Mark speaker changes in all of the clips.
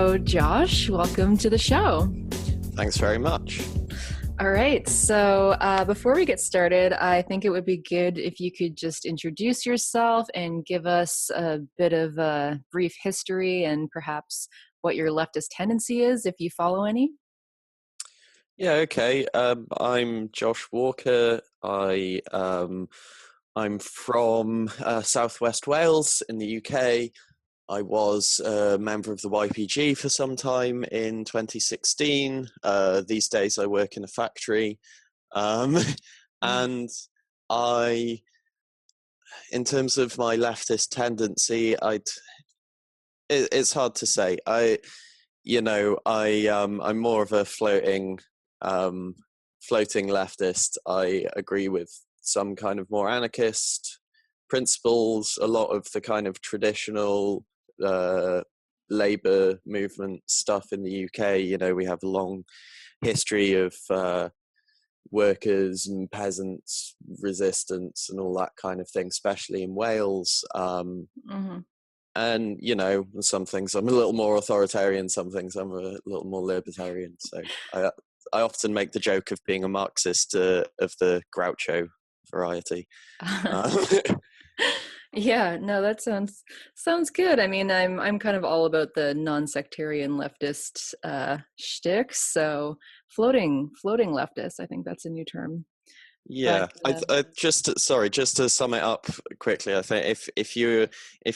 Speaker 1: So, Josh, welcome to the show.
Speaker 2: Thanks very much.
Speaker 1: All right. So, before we get started, I think it would be good if you could just introduce yourself and give us a bit of a brief history and perhaps what your leftist tendency is, if you follow any.
Speaker 2: Yeah, okay. I'm Josh Walker. I'm from Southwest Wales in the UK. I was a member of the YPG for some time in 2016. These days I work in a factory. And I, in terms of my leftist tendency, it's hard to say. I'm more of a floating leftist. I agree with some kind of more anarchist principles, a lot of the kind of traditional labour movement stuff in the UK. You know, we have a long history of workers and peasants resistance and all that kind of thing, especially in Wales. And, you know, some things I'm a little more authoritarian, some things I'm a little more libertarian. So I often make the joke of being a Marxist of the Groucho variety.
Speaker 1: Yeah, no, that sounds good. I mean, I'm kind of all about the non-sectarian leftist shtick. So floating leftist, I think that's a new term.
Speaker 2: Yeah, just to sum it up quickly, I think if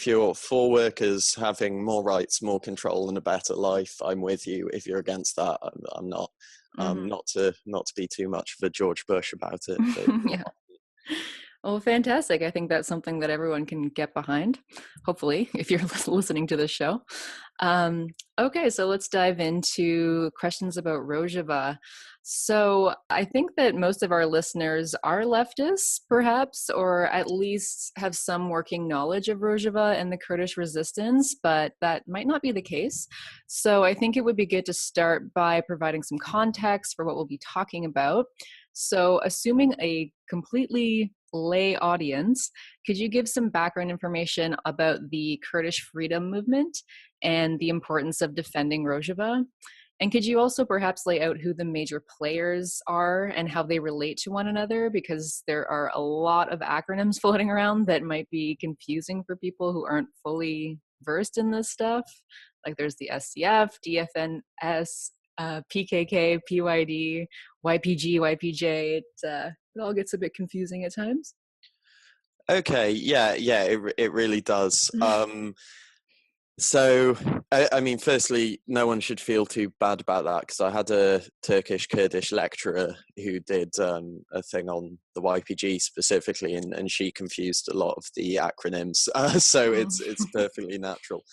Speaker 2: you're for workers having more rights, more control, and a better life, I'm with you. If you're against that, I'm not. Not to be too much of a George Bush about it. But
Speaker 1: Yeah. Well, fantastic. I think that's something that everyone can get behind, hopefully, if you're listening to this show. Okay, so let's dive into questions about Rojava. So I think that most of our listeners are leftists, perhaps, or at least have some working knowledge of Rojava and the Kurdish resistance, but that might not be the case. So I think it would be good to start by providing some context for what we'll be talking about. So assuming a completely lay audience, could you give some background information about the Kurdish freedom movement and the importance of defending Rojava? And could you also perhaps lay out who the major players are and how they relate to one another? Because there are a lot of acronyms floating around that might be confusing for people who aren't fully versed in this stuff. Like there's the SCF, DFNS, PKK, PYD, YPG, YPJ. It all gets a bit confusing at times.
Speaker 2: okay, yeah, it really does. So, I mean, firstly, no one should feel too bad about that because I had a Turkish Kurdish lecturer who did a thing on the YPG specifically, and she confused a lot of the acronyms. So it's perfectly natural.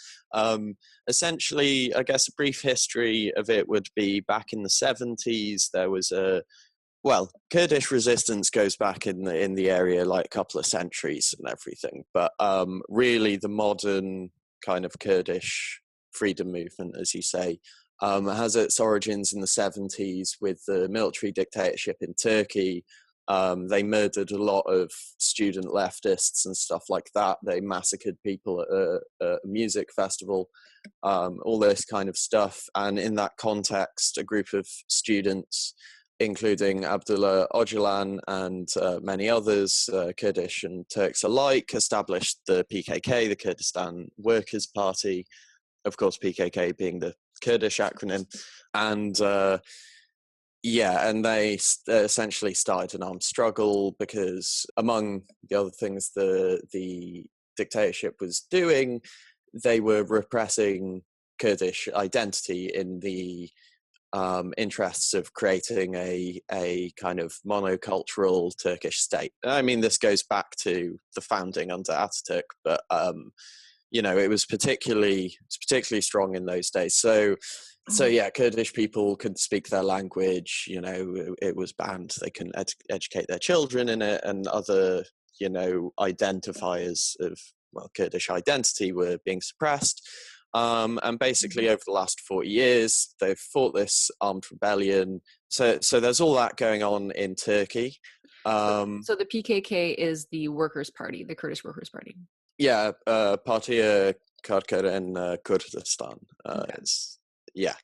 Speaker 2: Essentially, I guess a brief history of it would be back in the 70s. There was Kurdish resistance goes back in the area like a couple of centuries and everything, but really the modern kind of Kurdish freedom movement, as you say, has its origins in the 70s with the military dictatorship in Turkey. They murdered a lot of student leftists and stuff like that. They massacred people at a music festival, all this kind of stuff. And in that context, a group of students, including Abdullah Öcalan and many others, Kurdish and Turks alike, established the PKK, the Kurdistan Workers' Party, of course PKK being the Kurdish acronym, and and they essentially started an armed struggle because, among the other things the dictatorship was doing, they were repressing Kurdish identity in the interests of creating a kind of monocultural Turkish state. I mean, this goes back to the founding under Ataturk, but it was particularly strong in those days. So yeah, Kurdish people could speak their language. You know, it was banned. They couldn't educate their children in it, and other identifiers of Kurdish identity were being suppressed. And basically over the last 40 years, they've fought this armed rebellion. So there's all that going on in Turkey.
Speaker 1: So the PKK is the Workers' Party, the Kurdish Workers' Party.
Speaker 2: Yeah, Partiya Kurdkar in Kurdistan.
Speaker 1: Okay.
Speaker 2: yeah.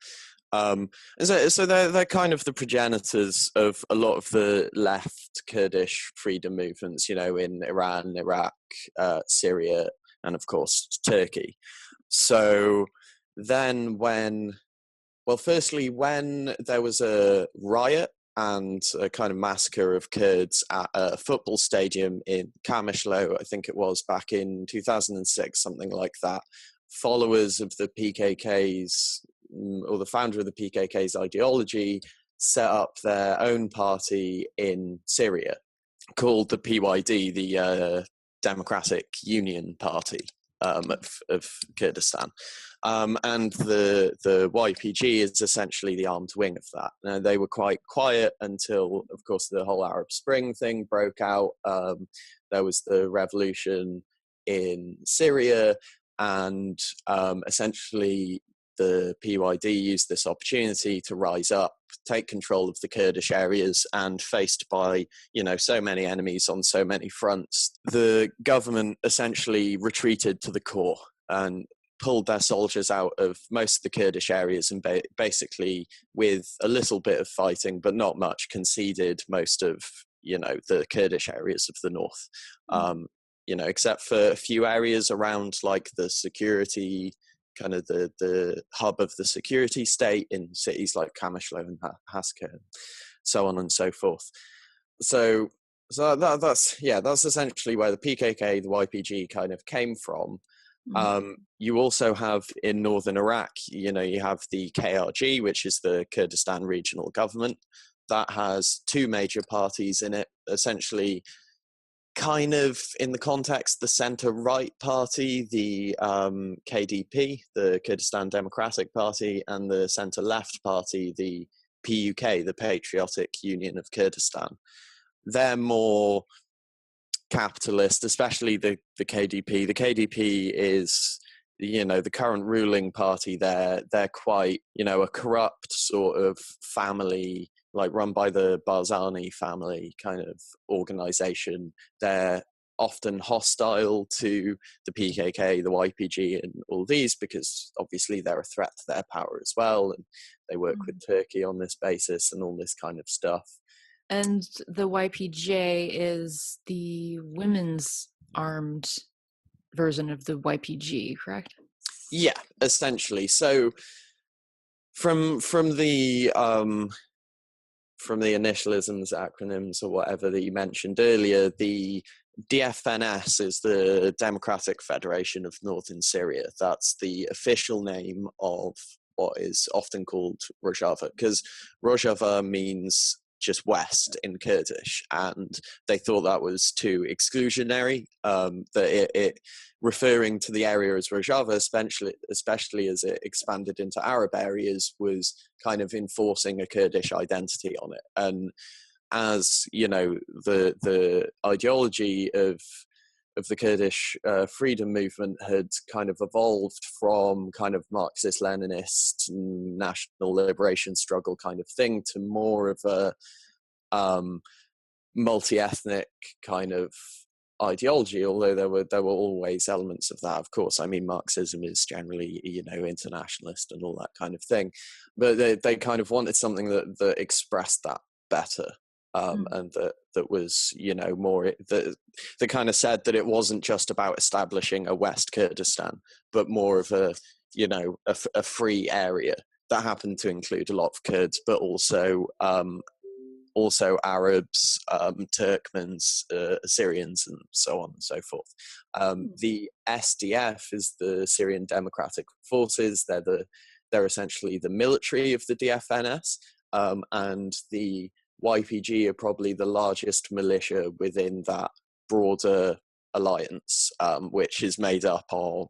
Speaker 2: And so they're kind of the progenitors of a lot of the left Kurdish freedom movements, in Iran, Iraq, Syria, and of course Turkey. So then firstly, when there was a riot and a kind of massacre of Kurds at a football stadium in Kamishlo, I think it was back in 2006, something like that, followers of the PKK's, or the founder of the PKK's ideology, set up their own party in Syria called the PYD, the Democratic Union Party of Kurdistan. And the YPG is essentially the armed wing of that. Now, they were quite quiet until, of course, the whole Arab Spring thing broke out. There was the revolution in Syria, and essentially the PYD used this opportunity to rise up, take control of the Kurdish areas, and faced by, so many enemies on so many fronts, the government essentially retreated to the core and pulled their soldiers out of most of the Kurdish areas and basically, with a little bit of fighting, but not much, conceded most of, the Kurdish areas of the north. Except for a few areas around like the security, kind of the hub of the security state in cities like Kamishlo and Haska, and so on and so forth. So that's essentially where the PKK, the YPG kind of came from. You also have in northern Iraq, you have the KRG, which is the Kurdistan Regional Government. That has two major parties in it, essentially kind of in the context, the center-right party, the KDP, the Kurdistan Democratic Party, and the center-left party, the PUK, the Patriotic Union of Kurdistan. They're more capitalist, especially the KDP. The KDP is, the current ruling party there. They're quite, a corrupt sort of family, like run by the Barzani family kind of organization. They're often hostile to the PKK, the YPG, and all these, because obviously they're a threat to their power as well. And they work with Turkey on this basis and all this kind of stuff.
Speaker 1: And the YPJ is the women's armed version of the YPG, correct?
Speaker 2: Yeah, essentially. So from the initialisms, acronyms, or whatever that you mentioned earlier, the DFNS is the Democratic Federation of Northern Syria. That's the official name of what is often called Rojava, because Rojava means just west in Kurdish, and they thought that was too exclusionary, that it referring to the area as Rojava, especially as it expanded into Arab areas, was kind of enforcing a Kurdish identity on it. And as the ideology of the Kurdish freedom movement had kind of evolved from kind of Marxist-Leninist national liberation struggle kind of thing to more of a multi-ethnic kind of ideology, although there were always elements of that, of course. I mean, Marxism is generally, internationalist and all that kind of thing, but they kind of wanted something that expressed that better. And that was, more, that kind of said that it wasn't just about establishing a West Kurdistan, but more of a free area that happened to include a lot of Kurds, but also Arabs, Turkmens, Assyrians, and so on and so forth. The SDF is the Syrian Democratic Forces. They're essentially the military of the DFNS, and the YPG are probably the largest militia within that broader alliance, which is made up of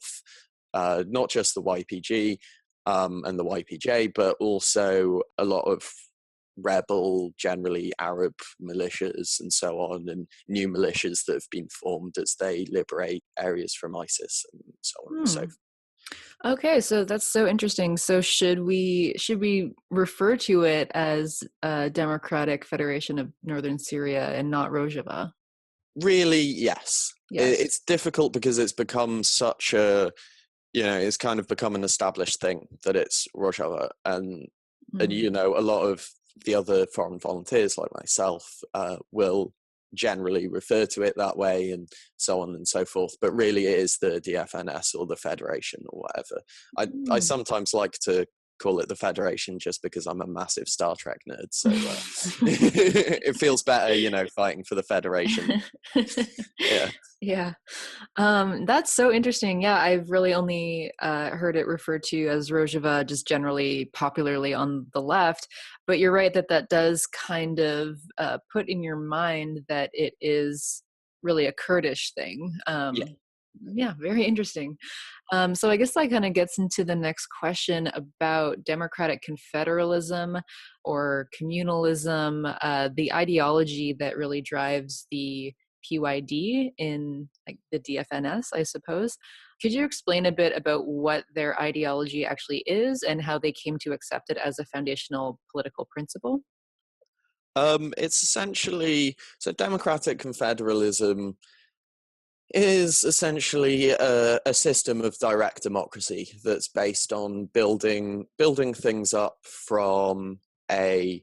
Speaker 2: not just the YPG and the YPJ, but also a lot of rebel, generally Arab militias and so on, and new militias that have been formed as they liberate areas from ISIS and so on and so forth.
Speaker 1: Okay, so that's so interesting. So should we refer to it as a Democratic Federation of Northern Syria and not Rojava?
Speaker 2: Really, yes. It's difficult because it's become such a it's kind of become an established thing that it's Rojava, and
Speaker 1: Mm.
Speaker 2: a lot of the other foreign volunteers like myself will generally refer to it that way, and so on and so forth. But really, it is the DFNS or the Federation or whatever. I
Speaker 1: Mm.
Speaker 2: sometimes like to call it the Federation just because I'm a massive Star Trek nerd, so it feels better, fighting for the Federation. Yeah.
Speaker 1: Yeah. That's so interesting. Yeah, I've really only heard it referred to as Rojava just generally popularly on the left. But you're right that that does kind of put in your mind that it is really a Kurdish thing.
Speaker 2: Yeah.
Speaker 1: Yeah, very interesting. So I guess that kind of gets into the next question about democratic confederalism or communalism, the ideology that really drives the PYD in like the DFNS, I suppose. Could you explain a bit about what their ideology actually is and how they came to accept it as a foundational political principle?
Speaker 2: It's essentially so democratic confederalism is essentially a system of direct democracy that's based on building things up from a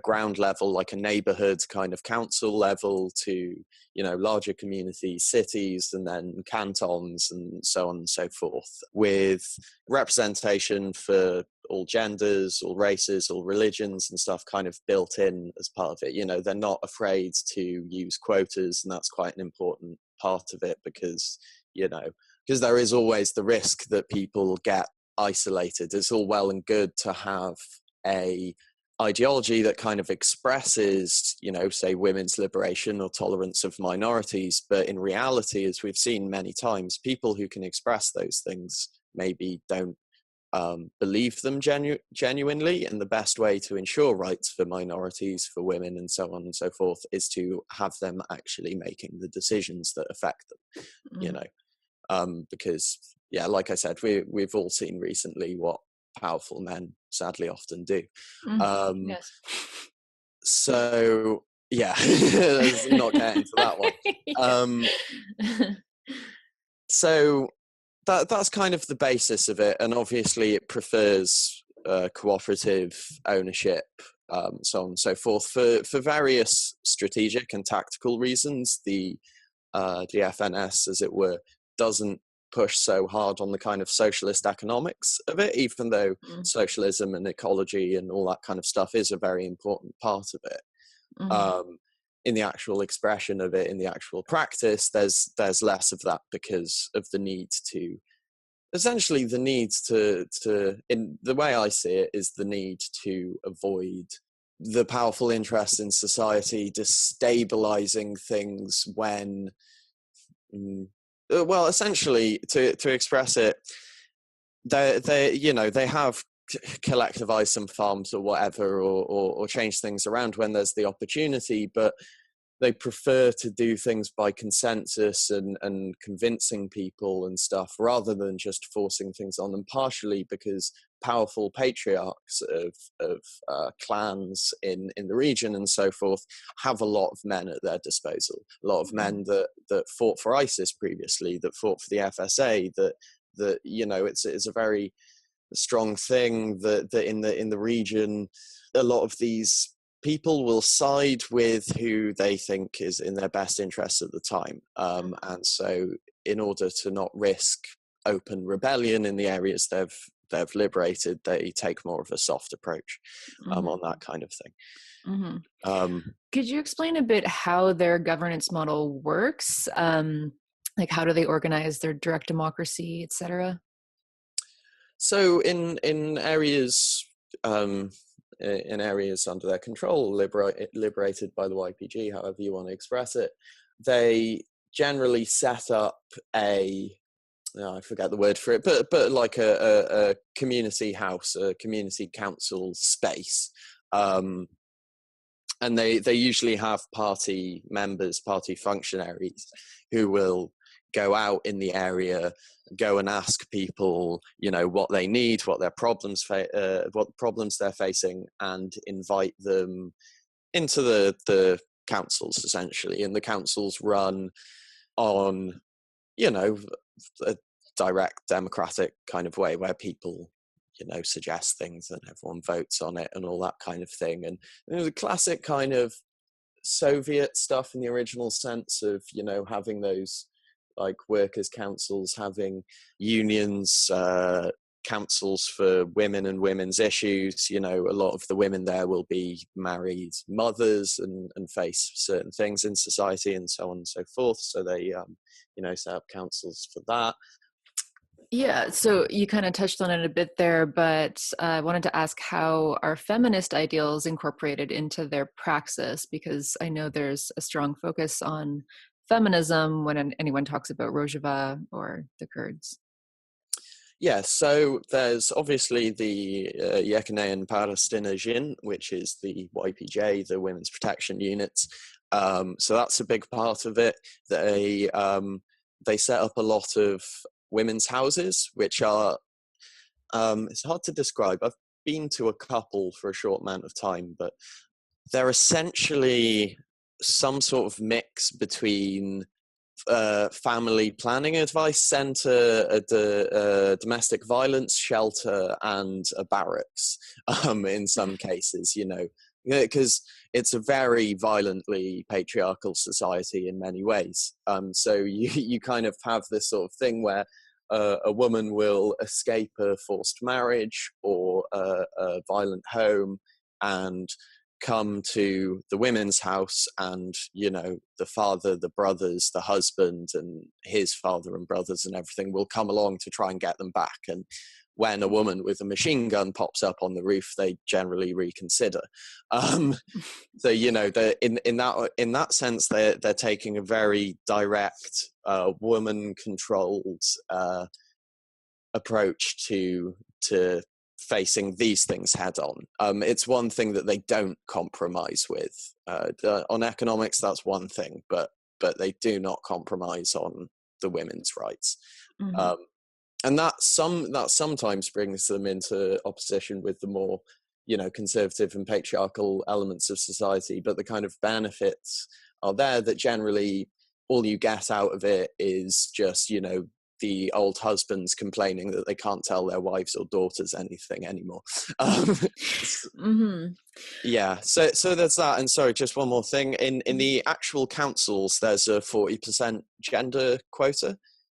Speaker 2: ground level, like a neighborhood kind of council level, to larger communities, cities, and then cantons, and so on and so forth, with representation for all genders, all races, all religions and stuff kind of built in as part of it. They're not afraid to use quotas, and that's quite an important part of it, because there is always the risk that people get isolated. It's all well and good to have a ideology that kind of expresses, say women's liberation or tolerance of minorities, but in reality, as we've seen many times, people who can express those things maybe don't believe them genuinely, and the best way to ensure rights for minorities, for women, and so on and so forth, is to have them actually making the decisions that affect them.
Speaker 1: Mm.
Speaker 2: Because like I said, we've all seen recently what powerful men sadly often do.
Speaker 1: Mm.
Speaker 2: um
Speaker 1: Yes.
Speaker 2: so yeah, let's not get into that one. um so that's kind of the basis of it, and obviously it prefers cooperative ownership, so on and so forth, for various strategic and tactical reasons. The FNS, as it were, doesn't push so hard on the kind of socialist economics of it, even though
Speaker 1: Mm.
Speaker 2: socialism and ecology and all that kind of stuff is a very important part of it.
Speaker 1: Mhm.
Speaker 2: Um, in the actual expression of it, in the actual practice, there's less of that, because of the need to, essentially the need to, in the way I see it, is the need to avoid the powerful interests in society destabilizing things when well, essentially, to express it, they have collectivized some farms or whatever, or change things around when there's the opportunity, but they prefer to do things by consensus and convincing people and stuff, rather than just forcing things on them, partially because powerful patriarchs of clans in the region and so forth have a lot of men at their disposal, a lot of men that fought for ISIS previously, that fought for the FSA, that it's a very strong thing that in the region, a lot of these people will side with who they think is in their best interests at the time. And so in order to not risk open rebellion in the areas they've liberated, they take more of a soft approach
Speaker 1: Mhm.
Speaker 2: on that kind of thing.
Speaker 1: Mhm.
Speaker 2: Um,
Speaker 1: Could you explain a bit how their governance model works? Like how do they organize their direct democracy, etc.?
Speaker 2: so in areas um, in areas under their control, liberated by the YPG, however you want to express it, they generally set up I forget the word for it, but like a community house, a community council space. And they usually have party members, party functionaries, who will go out in the area, go and ask people, what they need, what their problems, what problems they're facing, and invite them into the councils, essentially. And the councils run on, a direct democratic kind of way where people, suggest things and everyone votes on it and all that kind of thing. And there's a classic kind of Soviet stuff in the original sense of, having those like workers' councils, having unions, councils for women and women's issues. A lot of the women there will be married mothers and face certain things in society and so on and so forth. So they, set up councils for that.
Speaker 1: Yeah, so you kind of touched on it a bit there, but I wanted to ask, how are feminist ideals incorporated into their praxis? Because I know there's a strong focus on feminism when anyone talks about Rojava or the Kurds.
Speaker 2: Yeah, so there's obviously the Yekeneyen Palestinajin, which is the YPJ, the Women's Protection Units. So that's a big part of it. They set up a lot of women's houses, which are, it's hard to describe. I've been to a couple for a short amount of time, but they're essentially some sort of mix between family planning advice center, a domestic violence shelter, and a barracks, in some cases, because it's a very violently patriarchal society in many ways. So you kind of have this sort of thing where a woman will escape a forced marriage or a violent home and come to the women's house, and the father, the brothers, the husband and his father and brothers and everything will come along to try and get them back. And when a woman with a machine gun pops up on the roof, they generally reconsider. So in that sense, they're taking a very direct, woman-controlled approach to facing these things head on. It's one thing that they don't compromise with. On economics, that's one thing, but they do not compromise on the women's rights.
Speaker 1: Mm-hmm.
Speaker 2: And that sometimes brings them into opposition with the more, conservative and patriarchal elements of society. But the kind of benefits are there that generally all you get out of it is just, the old husbands complaining that they can't tell their wives or daughters anything anymore.
Speaker 1: Mm-hmm.
Speaker 2: Yeah, so there's that. And sorry, just one more thing. In the actual councils, there's a 40% gender quota.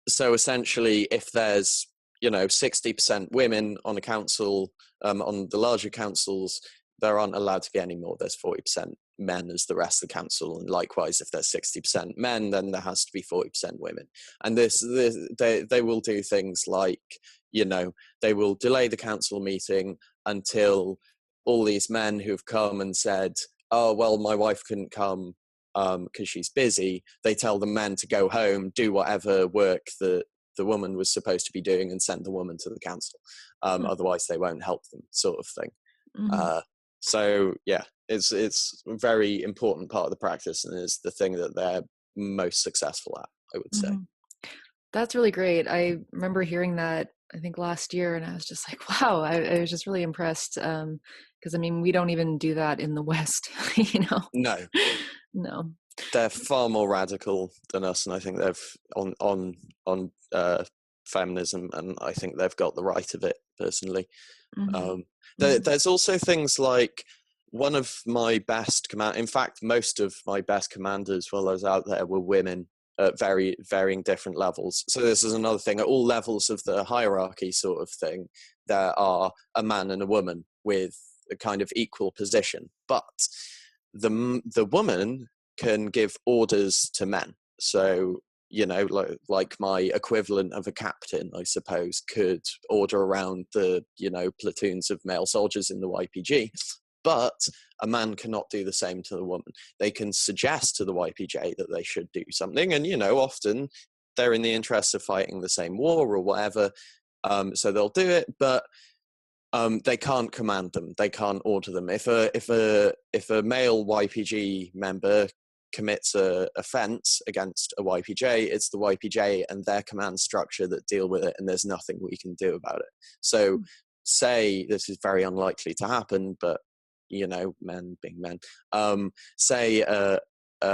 Speaker 2: So essentially, if there's 60% women on a council, on the larger councils, there aren't allowed to be any more. There's 40% men as the rest of the council, and likewise, if there's 60% men, then there has to be 40% women. And they will do things like, they will delay the council meeting until all these men who've come and said, oh well, my wife couldn't come because she's busy. They tell the men to go home, do whatever work that the woman was supposed to be doing, and send the woman to the council. Otherwise, they won't help them, sort of thing.
Speaker 1: Mm-hmm.
Speaker 2: So yeah, it's a very important part of the practice, and is the thing that they're most successul at, I would say.
Speaker 1: Mm-hmm. That's really great. I remember hearing that, I think last year, and I was just like, wow, I was just really impressed. Because we don't even do that in the West,
Speaker 2: No,
Speaker 1: No.
Speaker 2: they're far more radical than us, and I think they've on feminism, and I think they've got the right of it personally.
Speaker 1: Mm-hmm.
Speaker 2: There's also things like, one of my best in fact, most of my best commanders while I was out there were women at very varying different levels. So this is another thing. At all levels of the hierarchy sort of thing, there are a man and a woman with a kind of equal position. But the woman can give orders to men. So, like my equivalent of a captain, I suppose, could order around the, platoons of male soldiers in the YPG. But a man cannot do the same to the woman. They can suggest to the YPJ that they should do something, and often they're in the interest of fighting the same war or whatever, so they'll do it. But they can't command them. They can't order them. If a male YPG member commits a offence against a YPJ, it's the YPJ and their command structure that deal with it, and there's nothing we can do about it. So, say this is very unlikely to happen, but men being men, say a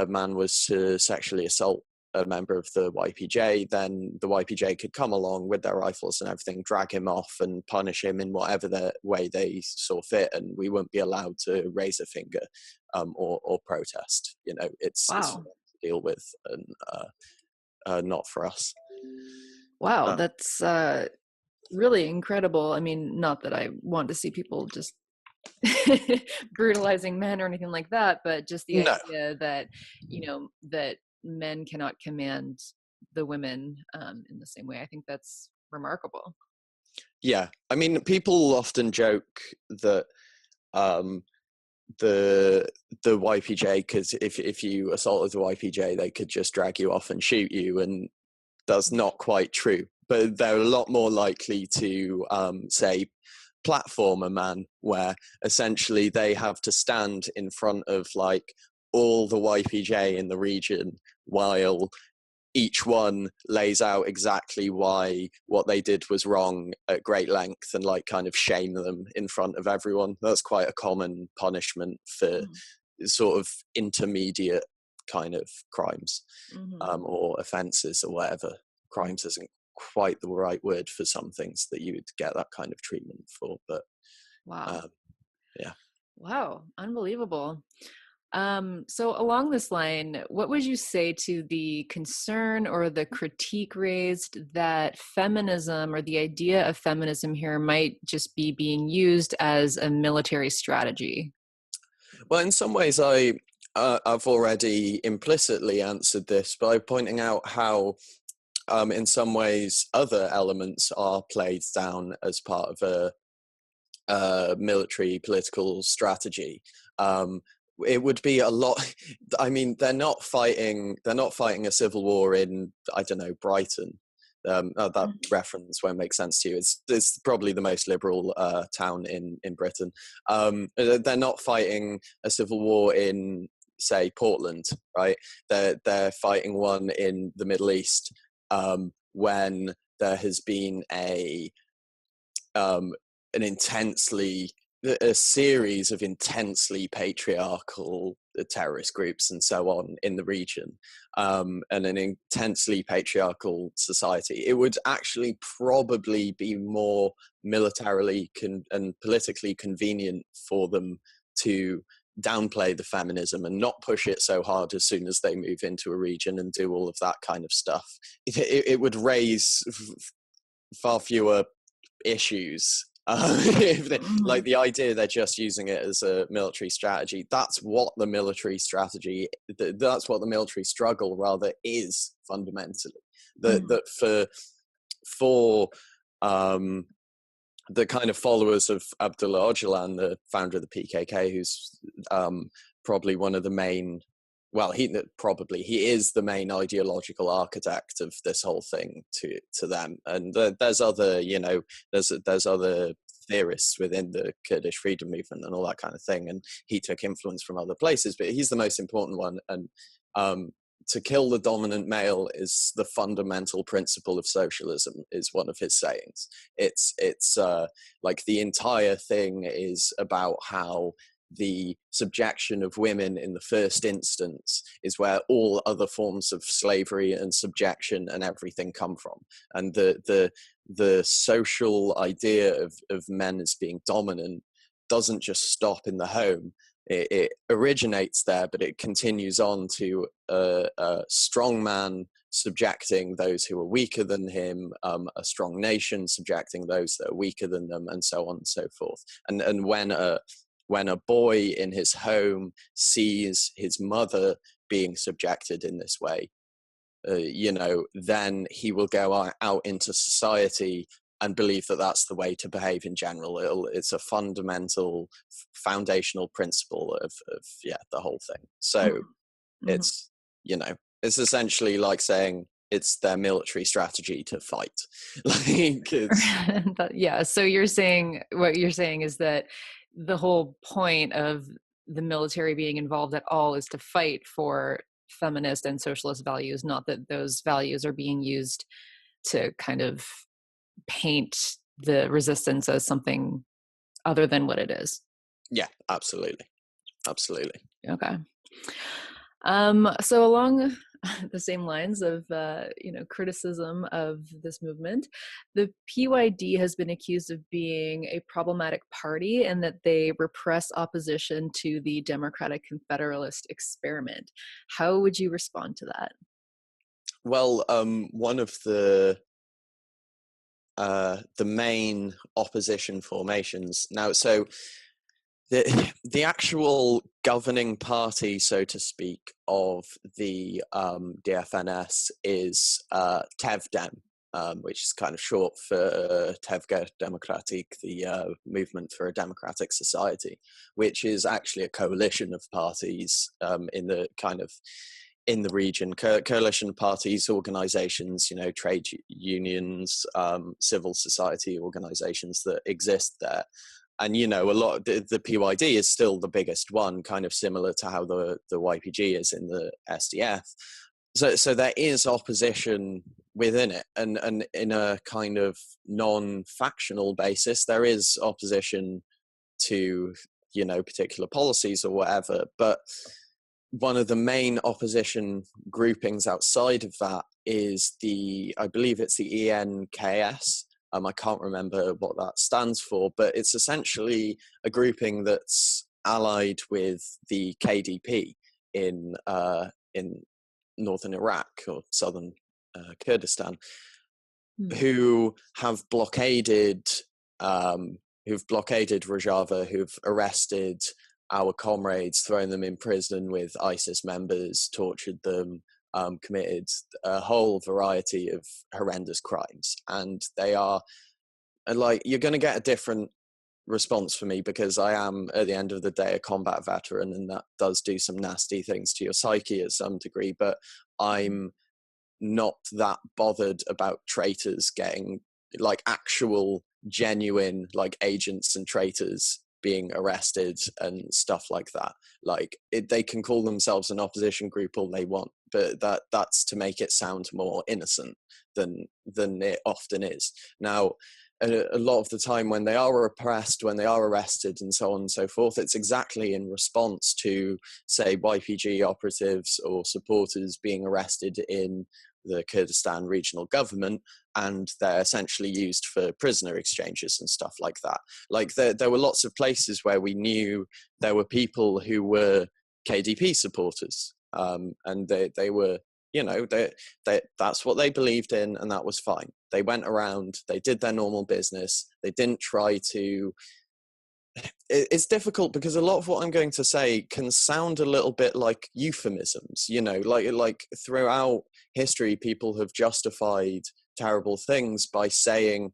Speaker 2: man was to sexually assault a member of the YPJ, then the YPJ could come along with their rifles and everything, drag him off and punish him in whatever way they saw fit, and we wouldn't be allowed to raise a finger or protest. You know, it's for
Speaker 1: Wow.
Speaker 2: them to deal with, and not for us.
Speaker 1: Wow, that's really incredible. I mean, not that I want to see people just brutalizing men or anything like that, but just the
Speaker 2: No.
Speaker 1: idea that, you know, that men cannot command the women in the same way. I think that's remarkable.
Speaker 2: Yeah, I mean, people often joke that the YPJ, because if you assaulted the YPJ, they could just drag you off and shoot you, and that's not quite true. But they're a lot more likely to say platform a man, where essentially they have to stand in front of like all the YPJ in the region while each one lays out exactly why what they did was wrong at great length, and like kind of shame them in front of everyone. That's quite a common punishment for sort of intermediate kind of crimes, or offenses or whatever. Crimes isn't quite the right word for some things that you would get that kind of treatment for, but
Speaker 1: Wow.
Speaker 2: yeah.
Speaker 1: Wow, unbelievable. So along this line, what would you say to the concern or the critique raised that feminism, or the idea of feminism here, might just be being used as a military strategy?
Speaker 2: Well, in some ways, I've already implicitly answered this by pointing out how, in some ways, other elements are played down as part of a military political strategy. It would be a lot. I mean, they're not fighting a civil war in, I don't know, Brighton. That reference won't make sense to you. It's probably the most liberal town in Britain. They're not fighting a civil war in, say, Portland, right? They're fighting one in the Middle East, when there has been a series of intensely patriarchal terrorist groups and so on in the region, and an intensely patriarchal society. It would actually probably be more militarily and politically convenient for them to downplay the feminism and not push it so hard as soon as they move into a region and do all of that kind of stuff. It would raise far fewer issues. Like the idea they're just using it as a military strategy, that's what the military strategy, that's what the military struggle rather is fundamentally. That for the kind of followers of Abdullah Öcalan, the founder of the PKK, who's probably one of the main, well, he is the main ideological architect of this whole thing to them. And there's other, you know, there's other theorists within the Kurdish freedom movement and all that kind of thing. And he took influence from other places, but he's the most important one. And to kill the dominant male is the fundamental principle of socialism, is one of his sayings. It's like the entire thing is about how the subjection of women in the first instance is where all other forms of slavery and subjection and everything come from. And the social idea of men as being dominant doesn't just stop in the home. It originates there, but it continues on to a strong man subjecting those who are weaker than him, a strong nation subjecting those that are weaker than them, and so on and so forth. And when a boy in his home sees his mother being subjected in this way, you know, then he will go out into society and believe that that's the way to behave in general. It's a fundamental, foundational principle of the whole thing. So it's, you know, it's essentially like saying it's their military strategy to fight. Like
Speaker 1: Yeah. So what you're saying is that the whole point of the military being involved at all is to fight for feminist and socialist values, not that those values are being used to kind of paint the resistance as something other than what it is.
Speaker 2: Yeah, absolutely.
Speaker 1: Okay. So along the same lines of criticism of this movement. The PYD has been accused of being a problematic party and that they repress opposition to the democratic confederalist experiment. How would you respond to that?
Speaker 2: Well, one of the main opposition formations now. So the actual governing party, so to speak, of the DFNS is TEVDEM, which is kind of short for Tevger Demokratik, the Movement for a Democratic Society, which is actually a coalition of parties in the kind of in the region, coalition parties, organizations, trade unions, civil society organizations that exist there. And, a lot of the PYD is still the biggest one, kind of similar to how the YPG is in the SDF. So there is opposition within it, and in a kind of non-factional basis, there is opposition to, particular policies or whatever. But one of the main opposition groupings outside of that is I believe it's the ENKS. I can't remember what that stands for, but it's essentially a grouping that's allied with the KDP in northern Iraq or southern Kurdistan, who have blockaded Rojava, who've arrested our comrades, thrown them in prison with ISIS members, tortured them, committed a whole variety of horrendous crimes. And they are you're going to get a different response from me because I am, at the end of the day, a combat veteran, and that does do some nasty things to your psyche at some degree. But I'm not that bothered about traitors getting actual genuine agents and traitors being arrested and stuff like that. They can call themselves an opposition group all they want, but that's to make it sound more innocent than it often is. Now, a lot of the time when they are oppressed, when they are arrested and so on and so forth, it's exactly in response to, say, YPG operatives or supporters being arrested in the Kurdistan regional government, and they're essentially used for prisoner exchanges and stuff like that. There were lots of places where we knew there were people who were KDP supporters, and they were, that's what they believed in, and that was fine. They went around, they did their normal business, they didn't try to... It's difficult because a lot of what I'm going to say can sound a little bit like euphemisms, throughout history, people have justified terrible things by saying,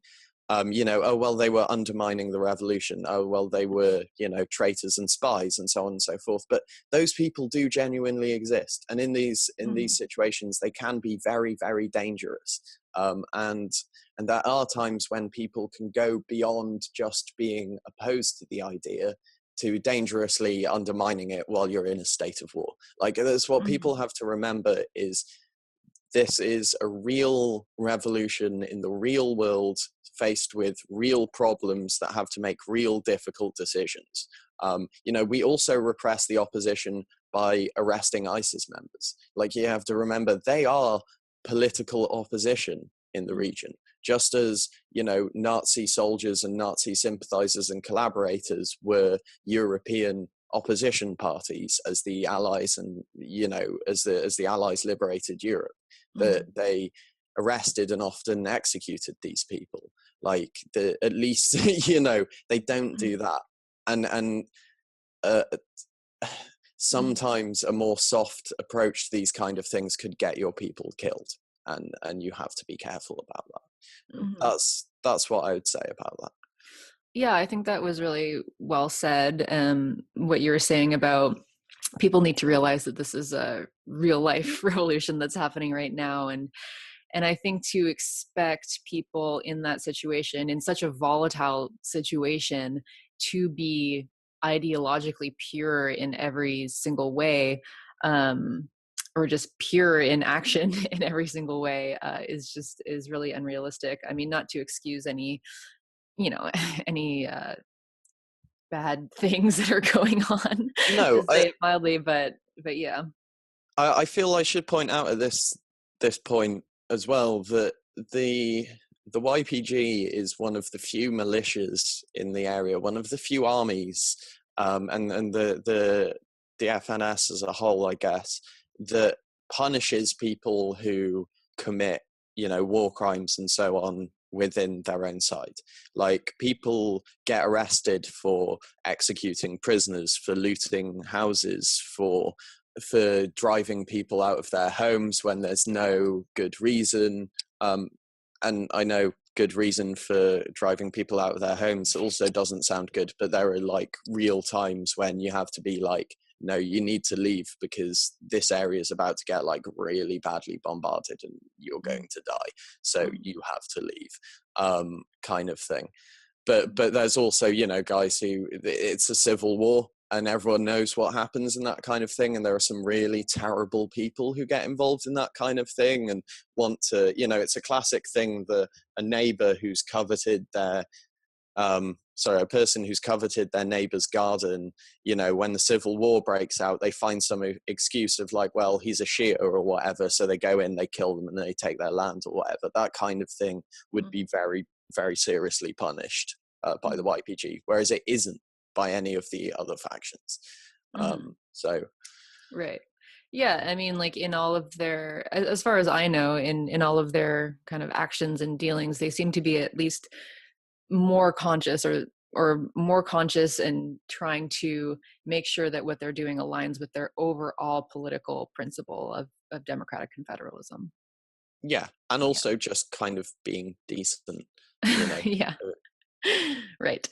Speaker 2: oh, well, they were undermining the revolution. Oh, well, they were, traitors and spies and so on and so forth. But those people do genuinely exist. And in these situations, they can be very, very dangerous. And there are times when people can go beyond just being opposed to the idea to dangerously undermining it while you're in a state of war. That's what people have to remember, is this is a real revolution in the real world, faced with real problems that have to make real difficult decisions. We also repress the opposition by arresting ISIS members. You have to remember, they are political opposition in the region, just as, Nazi soldiers and Nazi sympathizers and collaborators were European opposition parties as the Allies and, as the Allies liberated Europe. That they arrested and often executed these people. At least, they don't do that. And sometimes a more soft approach to these kind of things could get your people killed. And you have to be careful about that. That's what I would say about that.
Speaker 1: Yeah, I think that was really well said. What you were saying about people need to realize that this is a real life revolution that's happening right now. And I think to expect people in that situation, in such a volatile situation, to be ideologically pure in every single way, or just pure in action in every single way, is really unrealistic. I mean, not to excuse any any bad things that are going on,
Speaker 2: No,
Speaker 1: to say it mildly, but yeah.
Speaker 2: I feel I should point out at this point as well that the YPG is one of the few militias in the area, one of the few armies, and the FNS as a whole, I guess, that punishes people who commit, war crimes and so on within their own side. Like, people get arrested for executing prisoners, for looting houses, for driving people out of their homes when there's no good reason. And I know good reason for driving people out of their homes also doesn't sound good, but there are like real times when you have to be like, no, you need to leave because this area is about to get like really badly bombarded and you're going to die. So you have to leave, kind of thing. But there's also, guys who, it's a civil war and everyone knows what happens in that kind of thing. And there are some really terrible people who get involved in that kind of thing and want to, it's a classic thing that a neighbor who's coveted their, a person who's coveted their neighbor's garden, when the civil war breaks out, they find some excuse of like, well, he's a Shia or whatever. So they go in, they kill them and they take their land or whatever. That kind of thing would be very, very seriously punished by the YPG, whereas it isn't by any of the other factions.
Speaker 1: Right. Yeah, I mean, like in all of their, as far as I know, in all of their kind of actions and dealings, they seem to be at least more conscious or more conscious and trying to make sure that what they're doing aligns with their overall political principle of democratic confederalism.
Speaker 2: Yeah, and also just kind of being decent,
Speaker 1: Yeah. Right.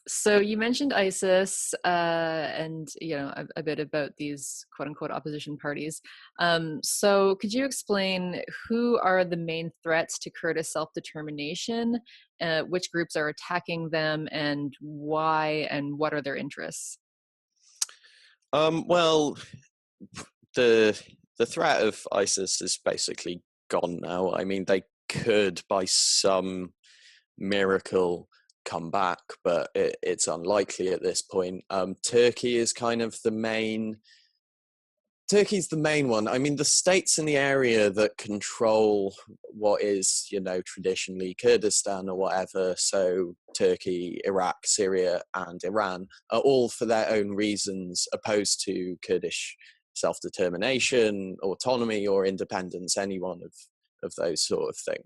Speaker 1: So you mentioned ISIS and a bit about these quote unquote opposition parties. So could you explain who are the main threats to Kurdish self-determination, which groups are attacking them, and why, and what are their interests?
Speaker 2: Well, the threat of ISIS is basically gone now. I mean, they could by some miracle come back, but it's unlikely at this point. Turkey is kind of Turkey's the main one. I mean, the states in the area that control what is, traditionally Kurdistan or whatever, so Turkey, Iraq, Syria, and Iran, are all for their own reasons opposed to Kurdish self-determination, autonomy, or independence, any one of those sort of thing.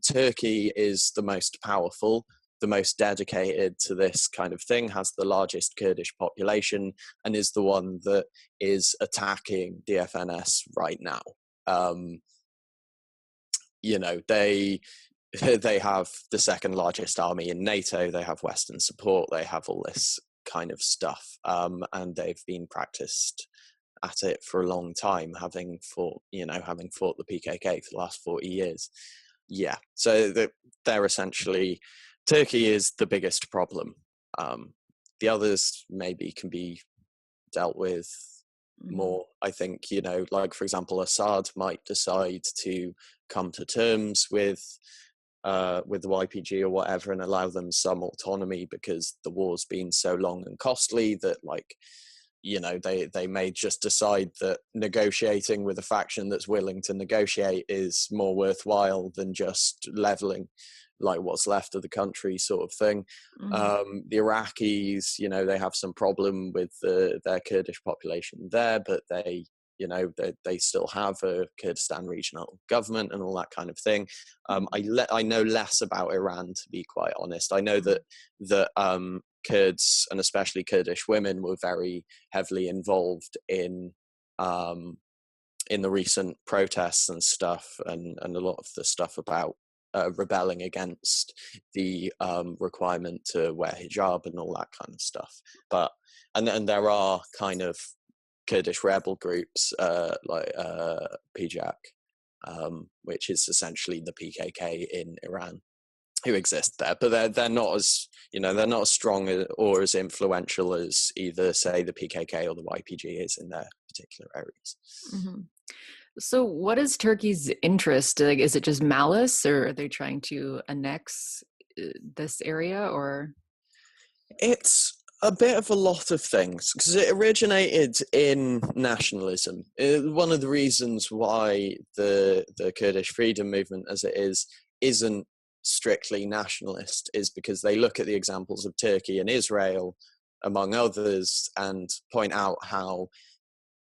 Speaker 2: Turkey is the most powerful, the most dedicated to this kind of thing, has the largest Kurdish population, and is the one that is attacking the FNS right now. They have the second largest army in NATO, they have Western support, they have all this kind of stuff, and they've been practiced at it for a long time, having fought the PKK for the last 40 years. Yeah, so they're essentially, Turkey is the biggest problem. The others maybe can be dealt with more. I think, like, for example, Assad might decide to come to terms with the YPG or whatever and allow them some autonomy because the war's been so long and costly that, like, they may just decide that negotiating with a faction that's willing to negotiate is more worthwhile than just leveling like what's left of the country, sort of thing. The Iraqis, they have some problem with their Kurdish population there, but they still have a Kurdistan regional government and all that kind of thing. I know less about Iran, to be quite honest. I know that Kurds, and especially Kurdish women, were very heavily involved in the recent protests and stuff, and a lot of the stuff about rebelling against the requirement to wear hijab and all that kind of stuff. But and there are kind of Kurdish rebel groups like PJAK, which is essentially the PKK in Iran, who exist there, but they're not as they're not as strong or as influential as either, say, the PKK or the YPG is in their particular areas.
Speaker 1: Mm-hmm. So what is Turkey's interest? Like, is it just malice, or are they trying to annex this area, or?
Speaker 2: It's A bit of a lot of things, because it originated in nationalism. One of the reasons why the Kurdish freedom movement, as it is, isn't strictly nationalist is because they look at the examples of Turkey and Israel, among others, and point out how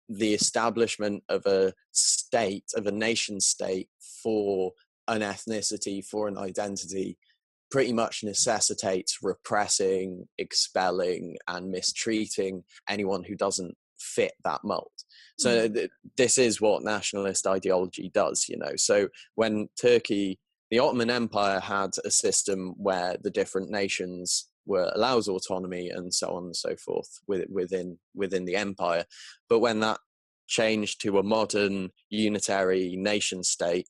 Speaker 2: the establishment of a state, of a nation state for an ethnicity, for an identity, pretty much necessitates repressing, expelling, and mistreating anyone who doesn't fit that mold. So this is what nationalist ideology does, you know. So when Turkey, the Ottoman Empire, had a system where the different nations were allowed autonomy and so on and so forth within the empire, but when that changed to a modern unitary nation state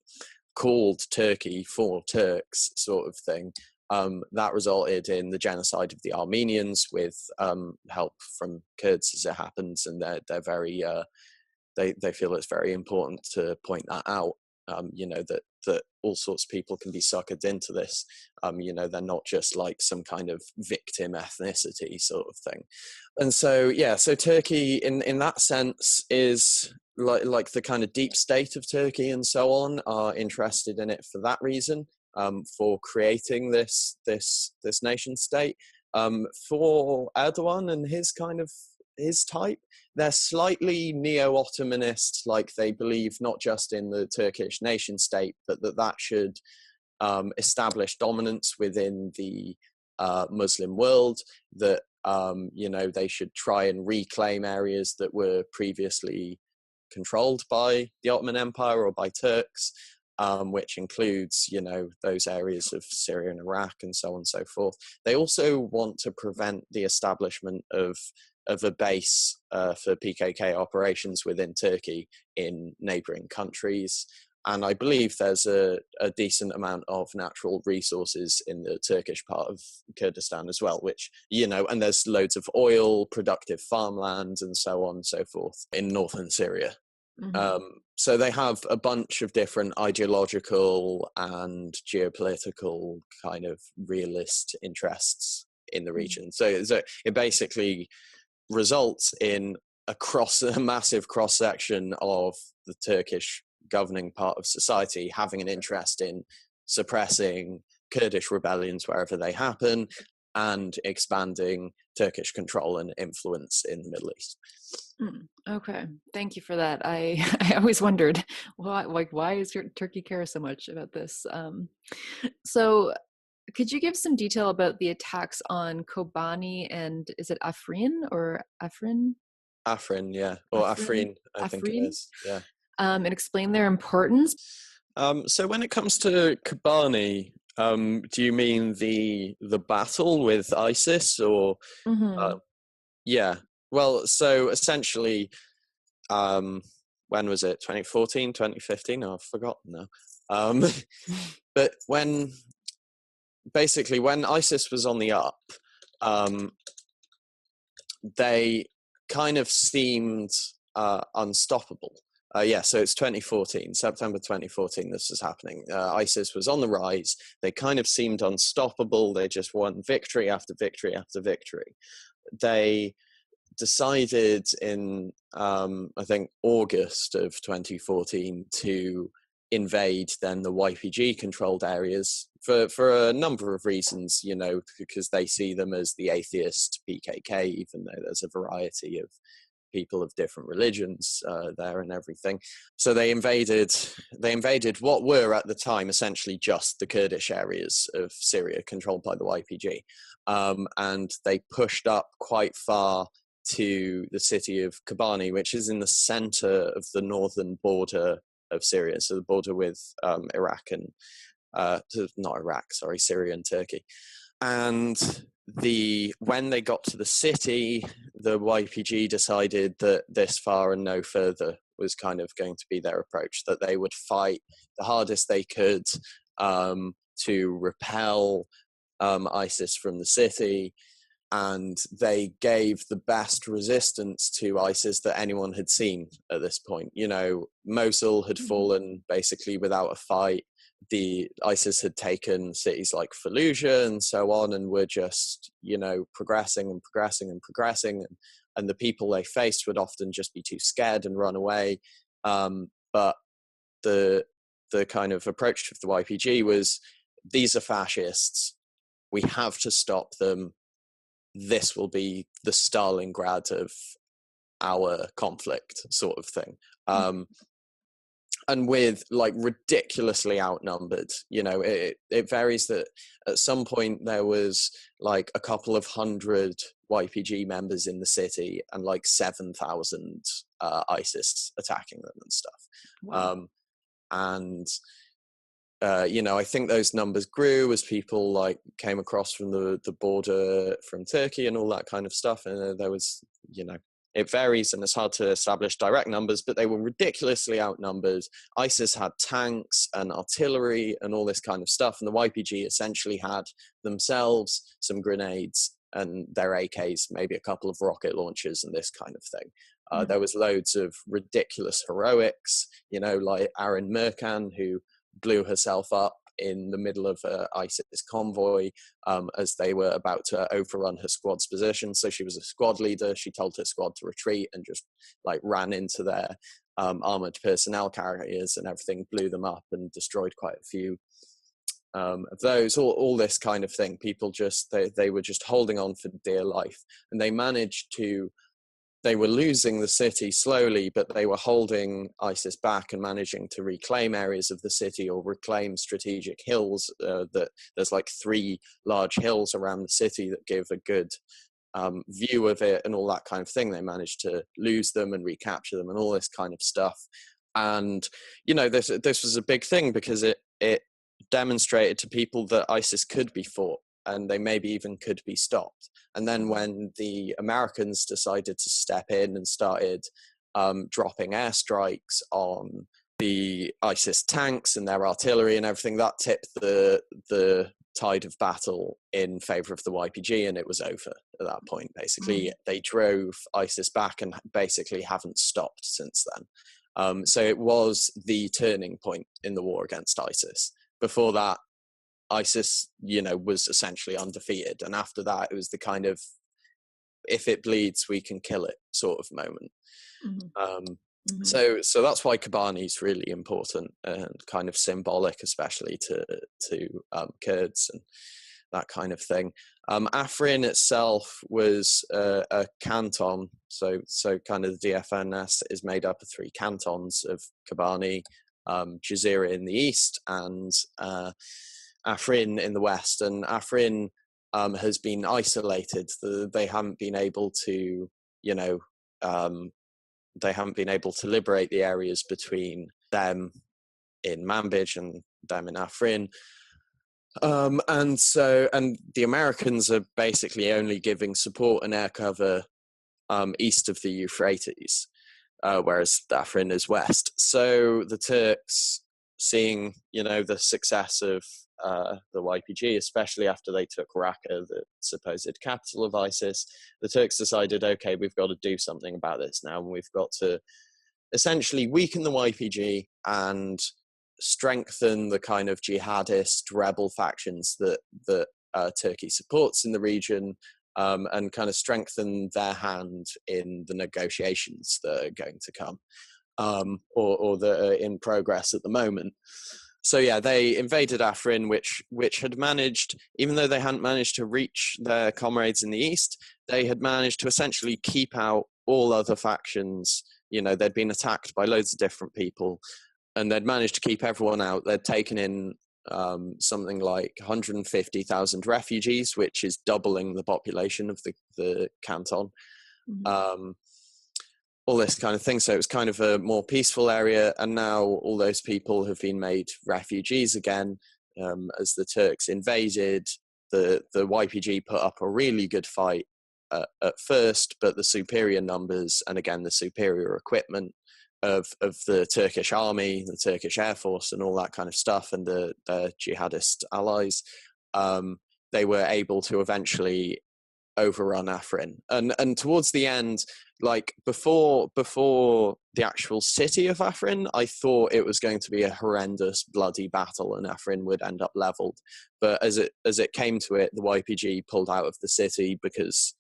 Speaker 2: called Turkey for Turks sort of thing, that resulted in the genocide of the Armenians with help from Kurds, as it happens, and they're very they feel it's very important to point that out. You know, that all sorts of people can be suckered into this. You know, they're not just like some kind of victim ethnicity sort of thing. And so, yeah, so Turkey in that sense is like the kind of deep state of Turkey and so on are interested in it for that reason, for creating this nation state. For Erdogan and his type, they're slightly neo-Ottomanist, like they believe not just in the Turkish nation state, but that should establish dominance within the Muslim world, that you know, they should try and reclaim areas that were previously controlled by the Ottoman Empire or by Turks, which includes, you know, those areas of Syria and Iraq and so on and so forth. They also want to prevent the establishment of a base for PKK operations within Turkey in neighboring countries. And I believe there's a decent amount of natural resources in the Turkish part of Kurdistan as well, which, you know, and there's loads of oil, productive farmland, and so on and so forth in northern Syria. So they have a bunch of different ideological and geopolitical kind of realist interests in the region. So it basically results in a massive cross-section of the Turkish governing part of society having an interest in suppressing Kurdish rebellions wherever they happen and expanding Turkish control and influence in the Middle East.
Speaker 1: Okay, thank you for that. I always wondered why is Turkey care so much about this? So could you give some detail about the attacks on Kobani and is it Afrin or Afrin?
Speaker 2: Afrin, yeah, or Afrin, I think it is, yeah.
Speaker 1: And explain their importance.
Speaker 2: So when it comes to Kobani, do you mean the battle with ISIS or? Yeah. Well, so essentially, when was it? 2014, 2015? Oh, I've forgotten now. But when ISIS was on the up, they kind of seemed unstoppable. Yeah, so it's 2014, September 2014, this was happening. ISIS was on the rise. They kind of seemed unstoppable. They just won victory after victory after victory. They decided in, I think, August of 2014 to invade then the YPG controlled areas for a number of reasons, you know, because they see them as the atheist PKK, even though there's a variety of people of different religions there and everything. So they invaded what were at the time essentially just the Kurdish areas of Syria controlled by the YPG. And they pushed up quite far to the city of Kobani, which is in the center of the northern border of Syria, so the border with Iraq and Syria and Turkey. And when they got to the city, the YPG decided that this far and no further was kind of going to be their approach, that they would fight the hardest they could to repel ISIS from the city. and they gave the best resistance to ISIS that anyone had seen at this point. You know, Mosul had fallen basically without a fight. The ISIS had taken cities like Fallujah and so on, and were just, you know, progressing and progressing and progressing. And the people they faced would often just be too scared and run away. But the kind of approach of the YPG was, these are fascists. We have to stop them. This will be the Stalingrad of our conflict, sort of thing. And with like ridiculously outnumbered, you know, it varies that at some point there was like a couple of hundred YPG members in the city and like 7,000 ISIS attacking them and stuff.
Speaker 1: Wow.
Speaker 2: You know, I think those numbers grew as people like came across from the border from Turkey and all that kind of stuff. And there was, you know, it varies and it's hard to establish direct numbers, but they were ridiculously outnumbered. ISIS had tanks and artillery and all this kind of stuff. And the YPG essentially had themselves some grenades and their AKs, maybe a couple of rocket launchers and this kind of thing. There was loads of ridiculous heroics, you know, like Arin Merkan, who blew herself up in the middle of an ISIS convoy as they were about to overrun her squad's position. So she was a squad leader. She told her squad to retreat and just like ran into their armored personnel carriers and everything, blew them up and destroyed quite a few of those. All this kind of thing. People just, they were just holding on for dear life, and they managed to, they were losing the city slowly, but they were holding ISIS back and managing to reclaim areas of the city or reclaim strategic hills. That there's like 3 large hills around the city that give a good view of it and all that kind of thing. They managed to lose them and recapture them and all this kind of stuff. And, you know, this was a big thing because it demonstrated to people that ISIS could be fought and they maybe even could be stopped. And then when the Americans decided to step in and started dropping airstrikes on the ISIS tanks and their artillery and everything, that tipped the tide of battle in favor of the YPG, and it was over at that point. Basically, they drove ISIS back and basically haven't stopped since then. So it was the turning point in the war against ISIS. Before that, ISIS, you know, was essentially undefeated, and after that it was the kind of, if it bleeds we can kill it sort of moment. So that's why Kobani is really important and kind of symbolic, especially to Kurds and that kind of thing. Afrin itself was a canton, so kind of the DFNS is made up of 3 cantons of Kobani, Jazeera in the east, and Afrin in the west. And Afrin has been isolated. They haven't been able to, you know, they haven't been able to liberate the areas between them in Manbij and them in Afrin. And the Americans are basically only giving support and air cover east of the Euphrates, whereas Afrin is west. So the Turks, seeing, you know, the success of the YPG, especially after they took Raqqa, the supposed capital of ISIS, the Turks decided, okay, we've got to do something about this now, and we've got to essentially weaken the YPG and strengthen the kind of jihadist rebel factions that Turkey supports in the region, and kind of strengthen their hand in the negotiations that are going to come, or that are in progress at the moment. So yeah, they invaded Afrin, which had managed, even though they hadn't managed to reach their comrades in the east, they had managed to essentially keep out all other factions. You know, they'd been attacked by loads of different people, and they'd managed to keep everyone out. They'd taken in something like 150,000 refugees, which is doubling the population of the canton. All this kind of thing. So it was kind of a more peaceful area, and now all those people have been made refugees again as the Turks invaded. The YPG put up a really good fight at first, but the superior numbers and again the superior equipment of the Turkish army, the Turkish Air Force and all that kind of stuff, and their jihadist allies, they were able to eventually overrun Afrin. And towards the end, like before the actual city of Afrin, I thought it was going to be a horrendous, bloody battle, and Afrin would end up leveled. But as it came to it, the YPG pulled out of the city because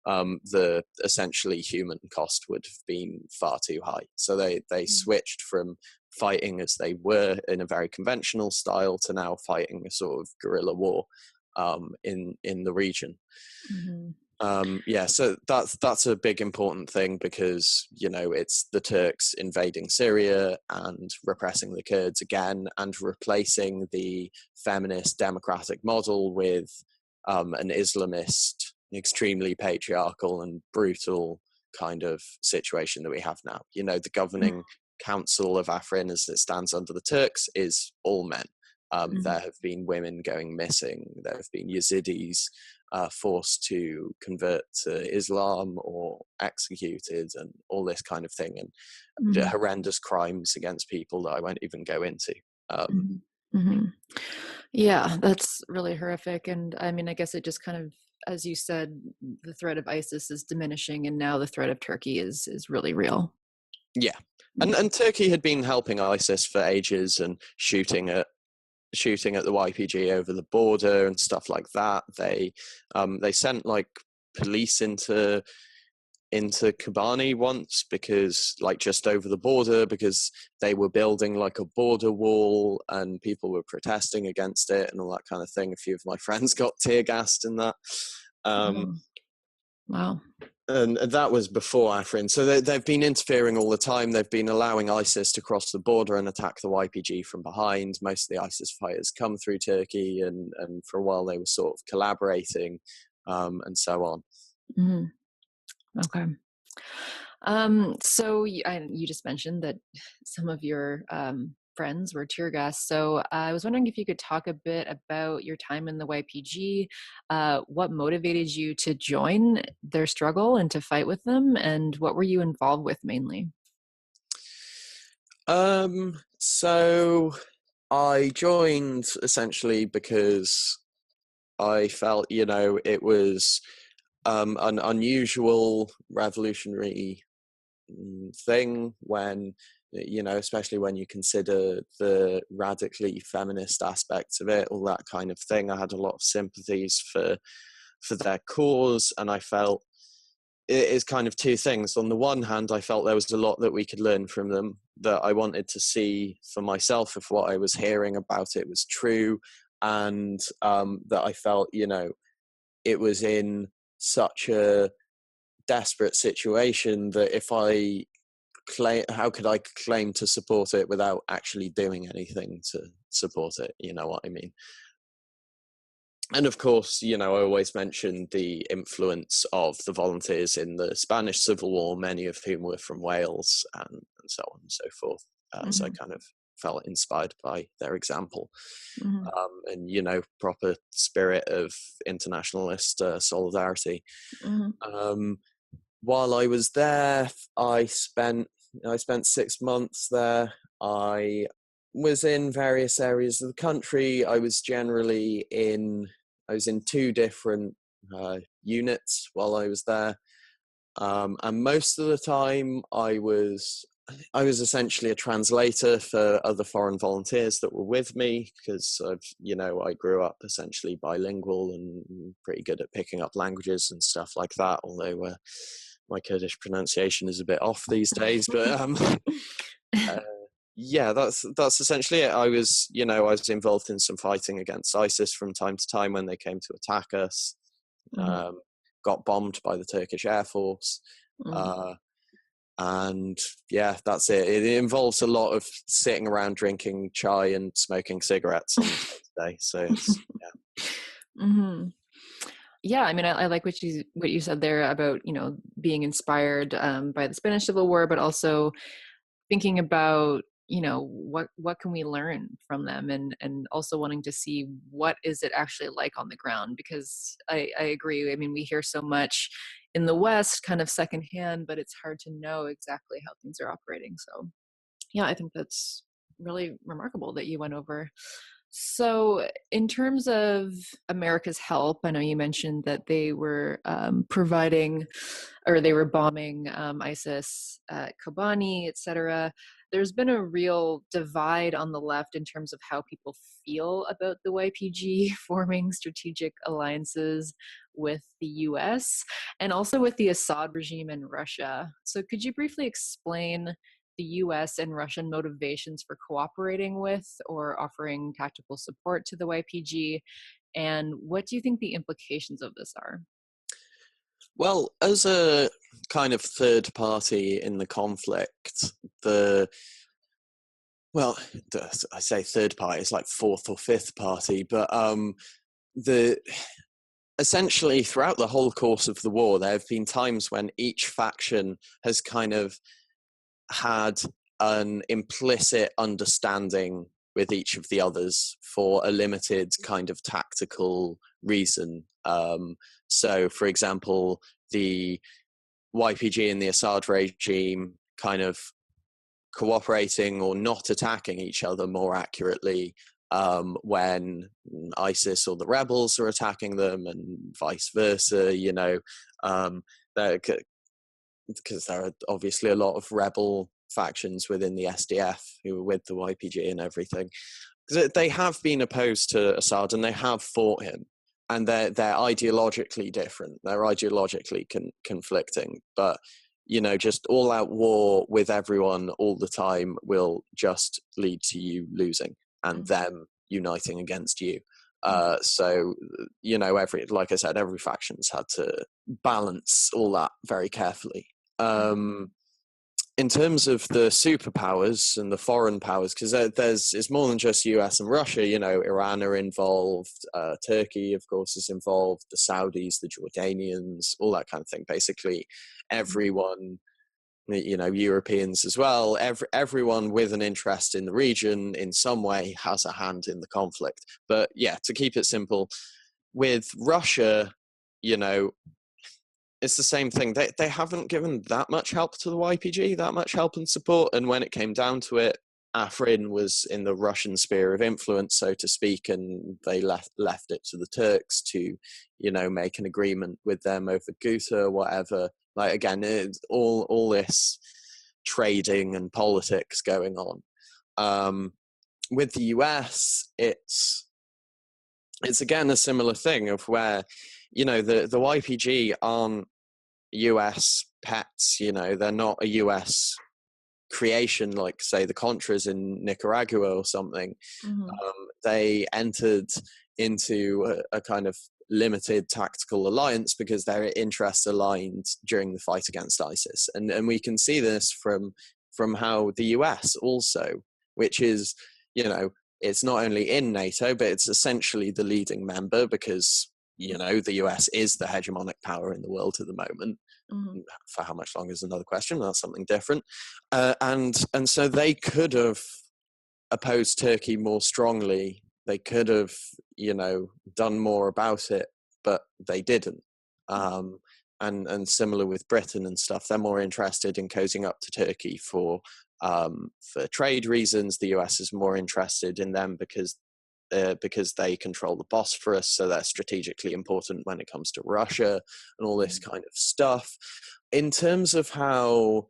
Speaker 2: the essentially human cost would have been far too high. So they switched from fighting as they were in a very conventional style to now fighting a sort of guerrilla war in the region. So that's a big important thing, because it's the Turks invading Syria and repressing the Kurds again, and replacing the feminist democratic model with an Islamist, extremely patriarchal and brutal kind of situation that we have now. The governing council of Afrin, as it stands under the Turks, is all men. There have been women going missing. There have been Yazidis forced to convert to Islam or executed, and all this kind of thing, and horrendous crimes against people that I won't even go into.
Speaker 1: Yeah, that's really horrific. And I mean, I guess it just kind of, as you said, the threat of ISIS is diminishing, and now the threat of Turkey is really real.
Speaker 2: Yeah, and Turkey had been helping ISIS for ages and shooting at the YPG over the border and stuff like that. They sent like police into Kobani once, because like just over the border, because they were building like a border wall and people were protesting against it and all that kind of thing. A few of my friends got tear gassed in that.
Speaker 1: Wow.
Speaker 2: And that was before Afrin. So they've been interfering all the time. They've been allowing ISIS to cross the border and attack the YPG from behind. Most of the ISIS fighters come through Turkey, and for a while they were sort of collaborating, and so on.
Speaker 1: Okay. So you just mentioned that some of your friends were tear gassed. So I was wondering if you could talk a bit about your time in the YPG. What motivated you to join their struggle and to fight with them, and what were you involved with mainly?
Speaker 2: So I joined essentially because I felt, it was an unusual revolutionary thing when, especially when you consider the radically feminist aspects of it, all that kind of thing. I had a lot of sympathies for their cause, and I felt it is kind of two things. On the one hand, I felt there was a lot that we could learn from them, that I wanted to see for myself if what I was hearing about it was true, and that I felt, it was in such a desperate situation that if I how could I claim to support it without actually doing anything to support it? You know what I mean? And of course, I always mention the influence of the volunteers in the Spanish Civil War, many of whom were from Wales, and so on and so forth. So I kind of felt inspired by their example. And, proper spirit of internationalist solidarity. While I was there, I spent 6 months there. I was in various areas of the country. I was in 2 different units while I was there. And most of the time I was essentially a translator for other foreign volunteers that were with me, because I grew up essentially bilingual and pretty good at picking up languages and stuff like that, although my Kurdish pronunciation is a bit off these days. But yeah, that's essentially it. I was involved in some fighting against ISIS from time to time when they came to attack us. Got bombed by the Turkish Air Force. And yeah, that's it. It involves a lot of sitting around drinking chai and smoking cigarettes on the day. So it's, yeah.
Speaker 1: Yeah, I mean, I like what you said there about being inspired by the Spanish Civil War, but also thinking about what can we learn from them, and also wanting to see what is it actually like on the ground, because I agree. I mean, we hear so much in the West kind of secondhand, but it's hard to know exactly how things are operating. So yeah, I think that's really remarkable that you went over So, in terms of America's help, I know you mentioned that they were providing, or they were bombing ISIS at Kobani, etc. There's been a real divide on the left in terms of how people feel about the YPG forming strategic alliances with the US and also with the Assad regime in Russia. So, could you briefly explain the US and Russian motivations for cooperating with or offering tactical support to the YPG? And what do you think the implications of this are?
Speaker 2: Well, as a kind of third party in the conflict, the well, I say third party, it's like fourth or fifth party, but the essentially throughout the whole course of the war, there have been times when each faction has kind of had an implicit understanding with each of the others for a limited kind of tactical reason. So, for example, the YPG and the Assad regime kind of cooperating or not attacking each other more accurately when ISIS or the rebels are attacking them, and vice versa, because there are obviously a lot of rebel factions within the SDF who are with the YPG and everything. They have been opposed to Assad and they have fought him, and they're ideologically different. They're ideologically conflicting, but just all-out war with everyone all the time will just lead to you losing and them uniting against you. So, like I said, every faction's had to balance all that very carefully. In terms of the superpowers and the foreign powers, because it's more than just US and Russia. Iran are involved, Turkey, of course, is involved, the Saudis, the Jordanians, all that kind of thing. Basically, everyone, Europeans as well, everyone with an interest in the region in some way has a hand in the conflict. But yeah, to keep it simple, with Russia, it's the same thing. They haven't given that much help to the YPG, that much help and support. And when it came down to it, Afrin was in the Russian sphere of influence, so to speak, and they left it to the Turks to, make an agreement with them over Ghouta or whatever. Like, again, it's all this trading and politics going on. With the US, it's again a similar thing of where, the YPG aren't US pets, they're not a US creation like, say, the Contras in Nicaragua or something. They entered into a kind of limited tactical alliance because their interests aligned during the fight against ISIS. And we can see this from how the US also, which is, it's not only in NATO, but it's essentially the leading member because, the US is the hegemonic power in the world at the moment. For how much longer is another question. That's something different. And so they could have opposed Turkey more strongly. They could have, done more about it, but they didn't. And similar with Britain and stuff, they're more interested in cozying up to Turkey for trade reasons. The US is more interested in them because they control the Bosphorus, so they're strategically important when it comes to Russia and all this kind of stuff. In terms of how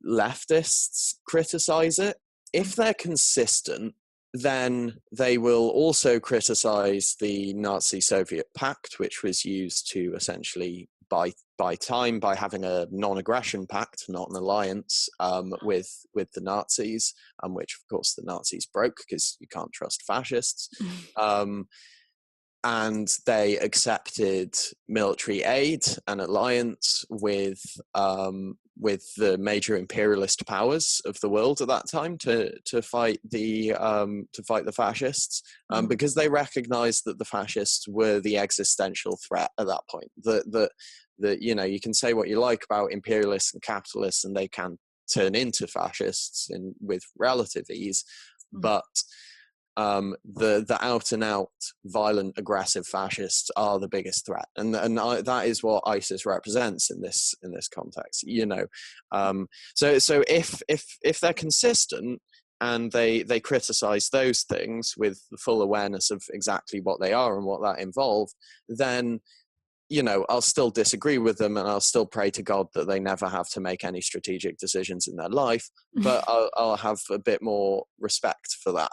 Speaker 2: leftists criticize it, if they're consistent, then they will also criticize the Nazi-Soviet pact, which was used to essentially buy time by having a non-aggression pact, not an alliance, with the Nazis, which of course the Nazis broke because you can't trust fascists. And they accepted military aid and alliance with the major imperialist powers of the world at that time to fight the fascists, because they recognized that the fascists were the existential threat at that point. That you can say what you like about imperialists and capitalists, and they can turn into fascists with relative ease, but the out and out violent aggressive fascists are the biggest threat, and that is what ISIS represents in this context. So if they're consistent, and they criticize those things with the full awareness of exactly what they are and what that involved, then, you know, I'll still disagree with them, and I'll still pray to God that they never have to make any strategic decisions in their life, but I'll have a bit more respect for that.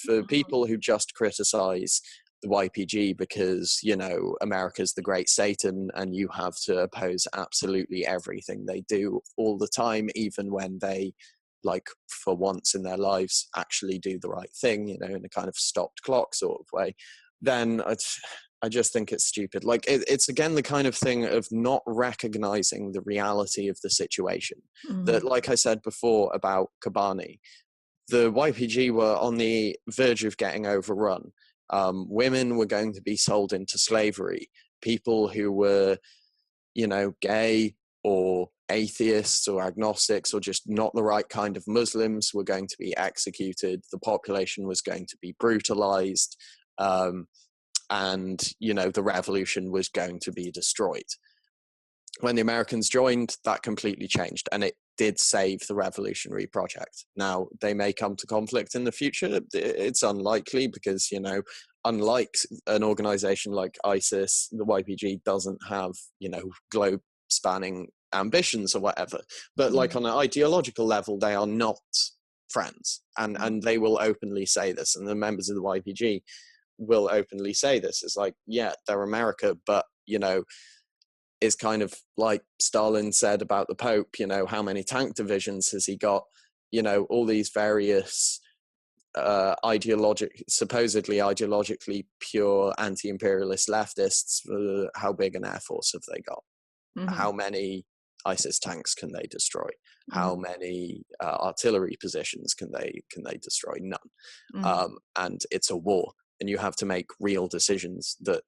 Speaker 2: For people who just criticize the YPG because, you know, America's the great Satan and you have to oppose absolutely everything they do all the time, even when they, like, for once in their lives actually do the right thing, you know, in a kind of stopped clock sort of way, then I just think it's stupid. Like, it's again the kind of thing of not recognizing the reality of the situation. That, like I said before about Kobani, the YPG were on the verge of getting overrun. Women were going to be sold into slavery. People who were, you know, gay or atheists or agnostics or just not the right kind of Muslims were going to be executed. The population was going to be brutalized. And, you know, the revolution was going to be destroyed. When the Americans joined, that completely changed, and it did save the revolutionary project. Now, they may come to conflict in the future. It's unlikely because, you know, unlike an organization like ISIS, the YPG doesn't have, you know, globe-spanning ambitions or whatever. But, like, on an ideological level, they are not friends, and they will openly say this, and the members of the YPG will openly say this. It's like, yeah, they're America, but, you know, it's kind of like Stalin said about the Pope, you know, how many tank divisions has he got? You know, all these various supposedly ideologically pure anti-imperialist leftists, how big an air force have they got? How many ISIS tanks can they destroy? How many artillery positions can they destroy? None. And it's a war, and you have to make real decisions that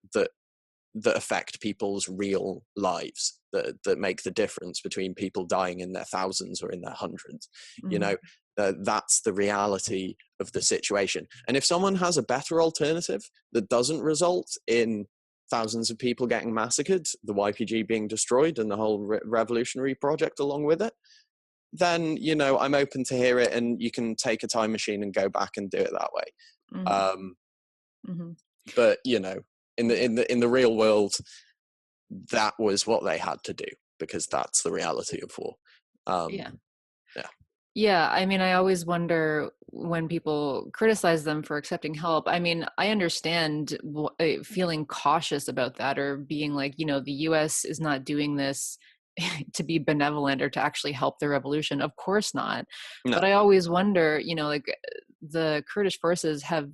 Speaker 2: affect people's real lives, that make the difference between people dying in their thousands or in their hundreds. You know, that's the reality of the situation. And if someone has a better alternative that doesn't result in thousands of people getting massacred, the YPG being destroyed, and the whole revolutionary project along with it, then, you know, I'm open to hear it, and you can take a time machine and go back and do it that way. But, you know, in the real world, that was what they had to do, because that's the reality of war.
Speaker 1: Yeah, I mean, I always wonder when people criticize them for accepting help. I mean, I understand feeling cautious about that, or being like, you know, the US is not doing this to be benevolent or to actually help the revolution. Of course not.
Speaker 2: No.
Speaker 1: But I always wonder, you know, like, the Kurdish forces have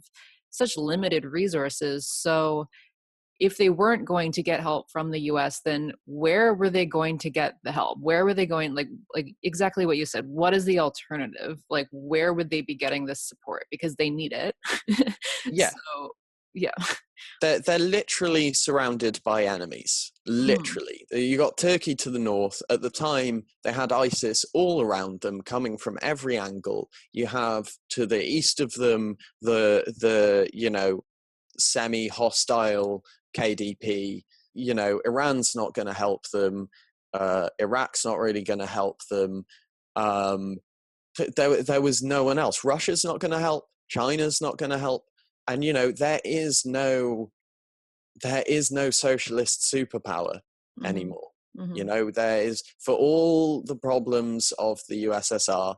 Speaker 1: such limited resources. So if they weren't going to get help from the US, then where were they going to get the help? Where were they going? Like exactly what you said. What is the alternative? Like, where would they be getting this support? Because they need it.
Speaker 2: Yeah.
Speaker 1: So, yeah.
Speaker 2: They're literally surrounded by enemies. Literally. You got Turkey to the north. At the time, they had ISIS all around them, coming from every angle. You have to the east of them the you know, semi-hostile KDP. You know, Iran's not going to help them. Iraq's not really going to help them. There was no one else. Russia's not going to help. China's not going to help. And, you know, there is no socialist superpower anymore. You know, there is, for all the problems of the USSR,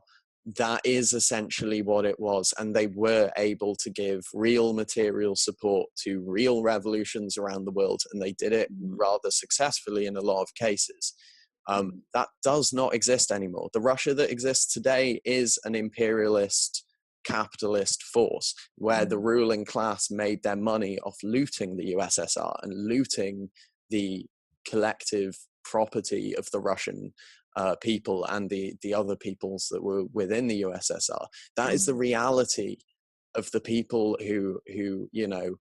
Speaker 2: that is essentially what it was. And they were able to give real material support to real revolutions around the world. And they did it rather successfully in a lot of cases. That does not exist anymore. The Russia that exists today is an imperialist capitalist force, where the ruling class made their money off looting the USSR and looting the collective property of the Russian people and the other peoples that were within the USSR. That is the reality of the people who you know,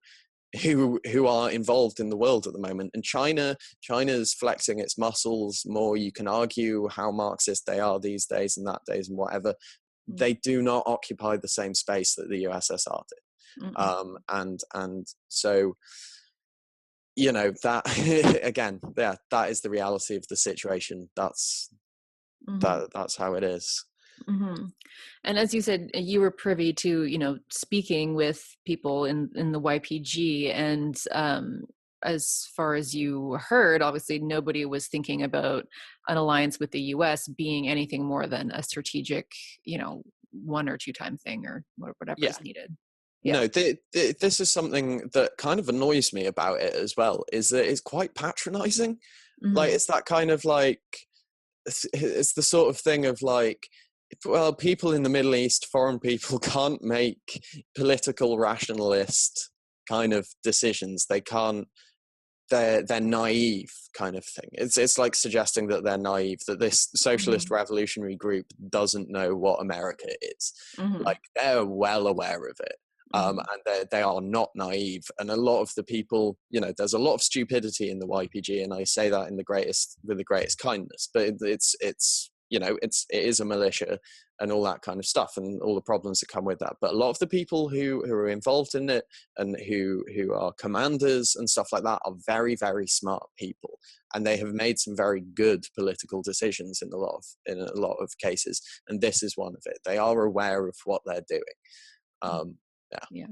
Speaker 2: who are involved in the world at the moment. And China's flexing its muscles more. You can argue how Marxist they are these days and that days and whatever. They do not occupy the same space that the USSR did. And so, you know, that again, yeah, that is the reality of the situation. That's how it is.
Speaker 1: Hmm. And as you said, you were privy to, speaking with people in the YPG, and as far as you heard, obviously nobody was thinking about an alliance with the U.S. being anything more than a strategic, one or two time thing, or whatever
Speaker 2: Yeah.
Speaker 1: is needed. Yeah.
Speaker 2: No, this is something that kind of annoys me about it as well, is that it's quite patronizing. Like,
Speaker 1: Hmm.
Speaker 2: it's that kind of like, it's the sort of thing of like, well, people in the Middle East, foreign people, can't make political rationalist kind of decisions. They can't. They're naive, kind of thing. It's like suggesting that they're naive, that this socialist
Speaker 1: Hmm.
Speaker 2: revolutionary group doesn't know what America is.
Speaker 1: Hmm.
Speaker 2: Like, they're well aware of it.
Speaker 1: Hmm.
Speaker 2: And they are not naive. And a lot of the people, there's a lot of stupidity in the YPG, and I say that with the greatest kindness. But it is a militia and all that kind of stuff, and all the problems that come with that. But a lot of the people who are involved in it and who are commanders and stuff like that are very, very smart people, and they have made some very good political decisions in a lot of cases. And this is one of it. They are aware of what they're doing. Um, yeah,
Speaker 1: Yeah.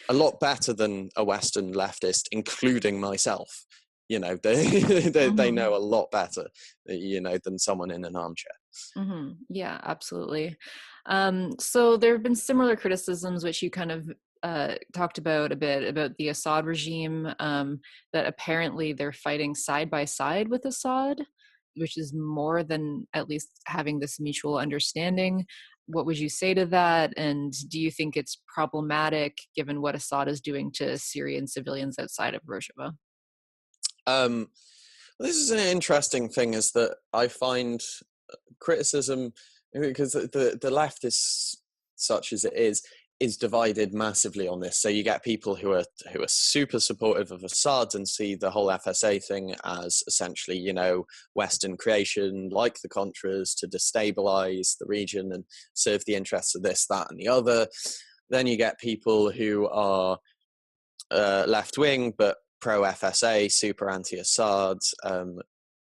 Speaker 2: a lot better than a Western leftist, including myself. They
Speaker 1: Hmm.
Speaker 2: know a lot better, than someone in an armchair.
Speaker 1: Hmm. Yeah, absolutely. So there have been similar criticisms, which you kind of talked about a bit, about the Assad regime, that apparently they're fighting side by side with Assad, which is more than at least having this mutual understanding. What would you say to that? And do you think it's problematic given what Assad is doing to Syrian civilians outside of Rojava?
Speaker 2: Um, this is an interesting thing, is that I find criticism, because the left is, such as it is divided massively on this. So you get people who are super supportive of Assad and see the whole FSA thing as essentially, Western creation, like the Contras, to destabilize the region and serve the interests of this, that, and the other. Then you get people who are left wing but pro FSA, super anti Assad,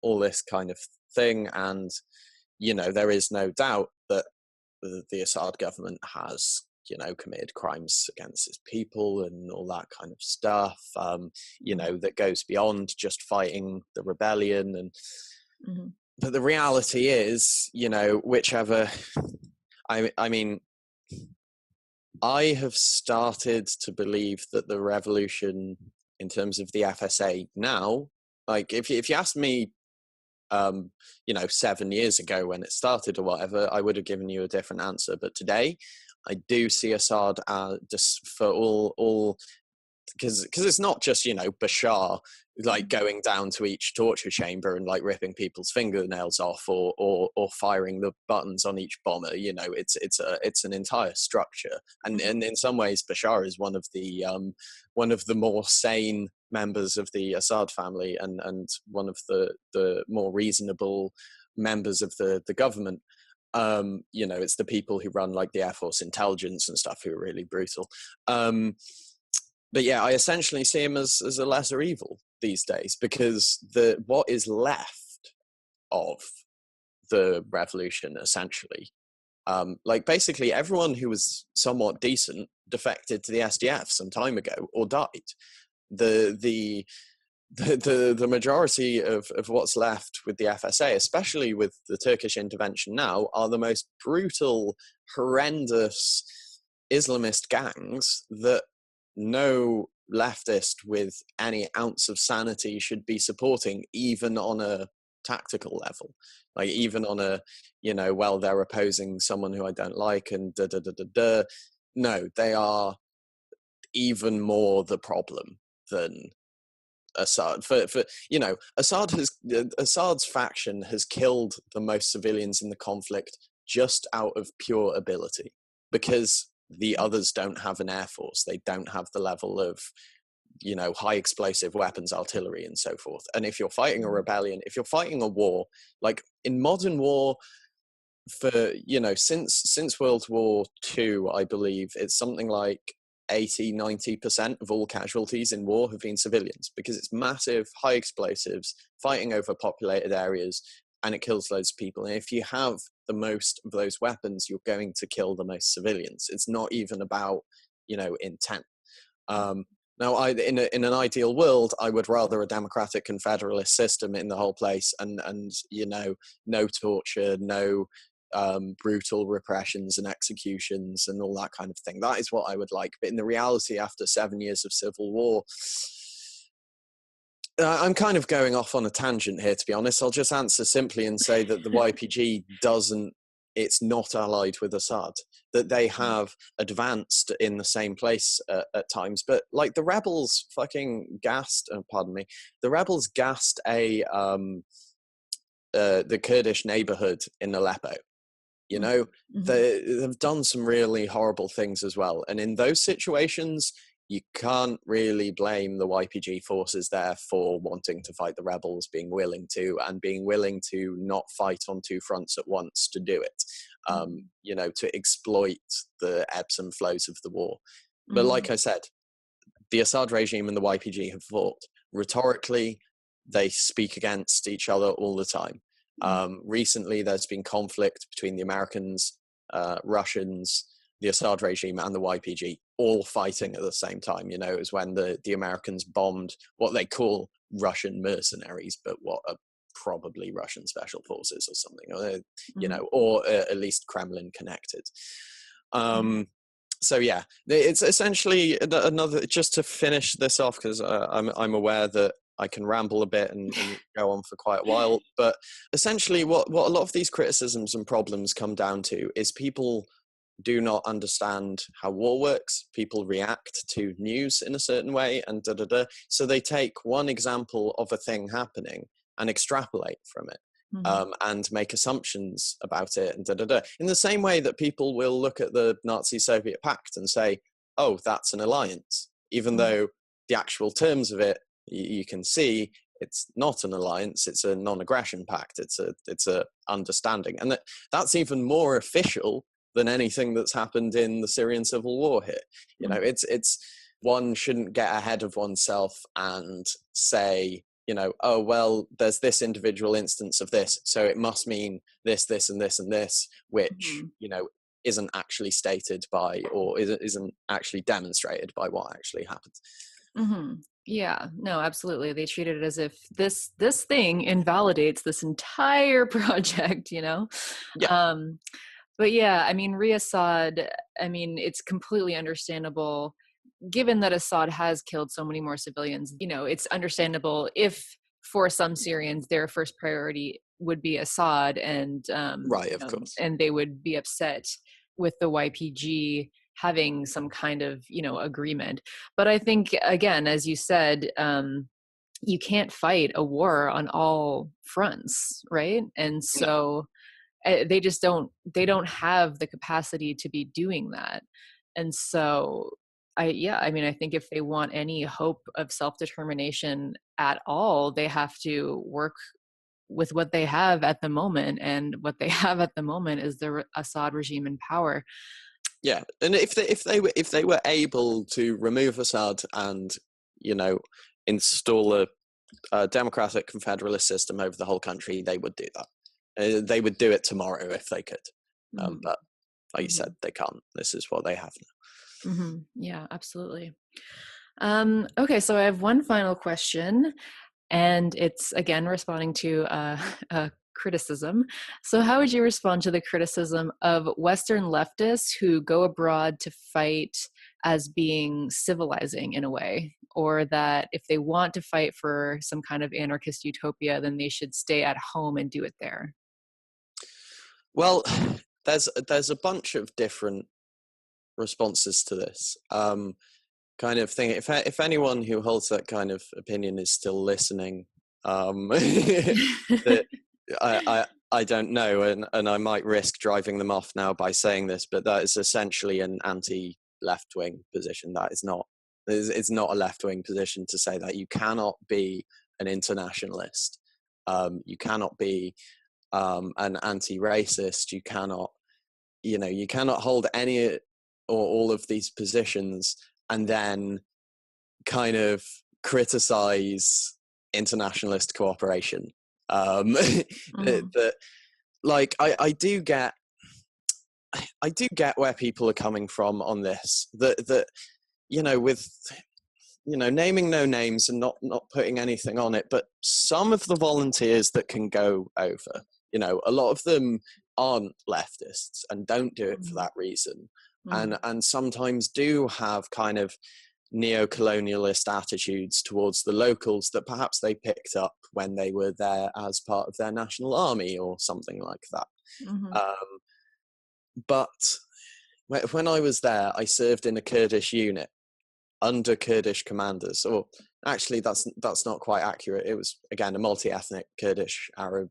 Speaker 2: all this kind of thing. And there is no doubt that the Assad government has, committed crimes against its people and all that kind of stuff, that goes beyond just fighting the rebellion. And
Speaker 1: Mm-hmm.
Speaker 2: but the reality is, whichever, I mean, I have started to believe that the revolution, in terms of the FSA now, like if you asked me 7 years ago when it started or whatever, I would have given you a different answer. But today, I do see Assad just for all, because it's not just Bashar like going down to each torture chamber and like ripping people's fingernails off, or firing the buttons on each bomber. It's an entire structure, and
Speaker 1: Mm-hmm.
Speaker 2: in some ways Bashar is one of the more sane members of the Assad family, and one of the more reasonable members of the government. It's the people who run like the Air Force intelligence and stuff who are really brutal. But yeah, I essentially see him as a lesser evil these days, because what is left of the revolution, essentially, like basically everyone who was somewhat decent defected to the SDF some time ago or died. The majority of what's left with the FSA, especially with the Turkish intervention now, are the most brutal, horrendous Islamist gangs that no leftist with any ounce of sanity should be supporting, even on a tactical level. Like, even on a, well, they're opposing someone who I don't like and da da da da da. No, they are even more the problem than Assad. Assad's faction has killed the most civilians in the conflict just out of pure ability, because the others don't have an air force. They don't have the level of high explosive weapons, artillery, and so forth. And if you're fighting a rebellion, if you're fighting a war, like in modern war, for since World War II, I believe it's something like 80-90% of all casualties in war have been civilians, because it's massive, high explosives, fighting over populated areas, and it kills loads of people. And if you have the most of those weapons, you're going to kill the most civilians. It's not even about, intent. Now, in an ideal world, I would rather a democratic confederalist system in the whole place, and no torture, no brutal repressions and executions and all that kind of thing. That is what I would like. But in the reality, after 7 years of civil war, I'm kind of going off on a tangent here, to be honest. I'll just answer simply and say that the YPG it's not allied with Assad, that they have advanced in the same place at times. But like the rebels fucking gassed, the rebels gassed the Kurdish neighborhood in Aleppo. They've done some really horrible things as well. And in those situations, you can't really blame the YPG forces there for wanting to fight the rebels, being willing to not fight on two fronts at once to do it, to exploit the ebbs and flows of the war. But like I said, the Assad regime and the YPG have fought. Rhetorically, they speak against each other all the time. Recently, there's been conflict between the Americans, Russians, the Assad regime and the YPG, all fighting at the same time. It was when the Americans bombed what they call Russian mercenaries, but what are probably Russian special forces or something, or at least Kremlin connected. So yeah, it's essentially another, just to finish this off, because I'm aware that I can ramble a bit and go on for quite a while, but essentially what a lot of these criticisms and problems come down to is people do not understand how war works. People react to news in a certain way, and so they take one example of a thing happening and extrapolate from it, and make assumptions about it, and in the same way that people will look at the Nazi-Soviet pact and say, oh, that's an alliance, even though the actual terms of it, you can see it's not an alliance, it's a non-aggression pact, it's a understanding, and that's even more official than anything that's happened in the Syrian civil war here. It's one shouldn't get ahead of oneself and say, oh, well, there's this individual instance of this, so it must mean this, this, and this, and this, which, isn't actually stated by, or isn't actually demonstrated by what actually happened.
Speaker 1: Yeah, no, absolutely. They treated it as if this thing invalidates this entire project,
Speaker 2: Yeah.
Speaker 1: But yeah, I mean, re-Assad, it's completely understandable, given that Assad has killed so many more civilians. It's understandable if, for some Syrians, their first priority would be Assad, and
Speaker 2: Right, of course.
Speaker 1: and they would be upset with the YPG having some kind of, agreement. But I think, again, as you said, you can't fight a war on all fronts, right? And so they don't have the capacity to be doing that. And so I think if they want any hope of self-determination at all, they have to work with what they have at the moment, and what they have at the moment is the Assad regime in power.
Speaker 2: Yeah, and if they were able to remove Assad and install a democratic confederalist system over the whole country, they would do that. They would do it tomorrow if they could, but like you said, they can't. This is what they have now.
Speaker 1: Yeah, absolutely. Okay, so I have one final question, and it's again responding to a criticism. So how would you respond to the criticism of Western leftists who go abroad to fight as being civilizing in a way, or that if they want to fight for some kind of anarchist utopia, then they should stay at home and do it there?
Speaker 2: Well, there's a bunch of different responses to this kind of thing. If anyone who holds that kind of opinion is still listening, that I don't know, and I might risk driving them off now by saying this, but that is essentially an anti-left-wing position. That is not. It's not a left-wing position to say that. You cannot be an internationalist. You cannot be an anti-racist. You cannot hold any or all of these positions and then kind of criticize internationalist cooperation. That like I do get where people are coming from on this. That with naming no names and not putting anything on it, but some of the volunteers that can go over, a lot of them aren't leftists and don't do it for that reason, and sometimes do have kind of neo-colonialist attitudes towards the locals that perhaps they picked up when they were there as part of their national army or something like that. But when I was there, I served in a Kurdish unit under Kurdish commanders, or actually that's not quite accurate. It was, again, a multi-ethnic Kurdish, Arab,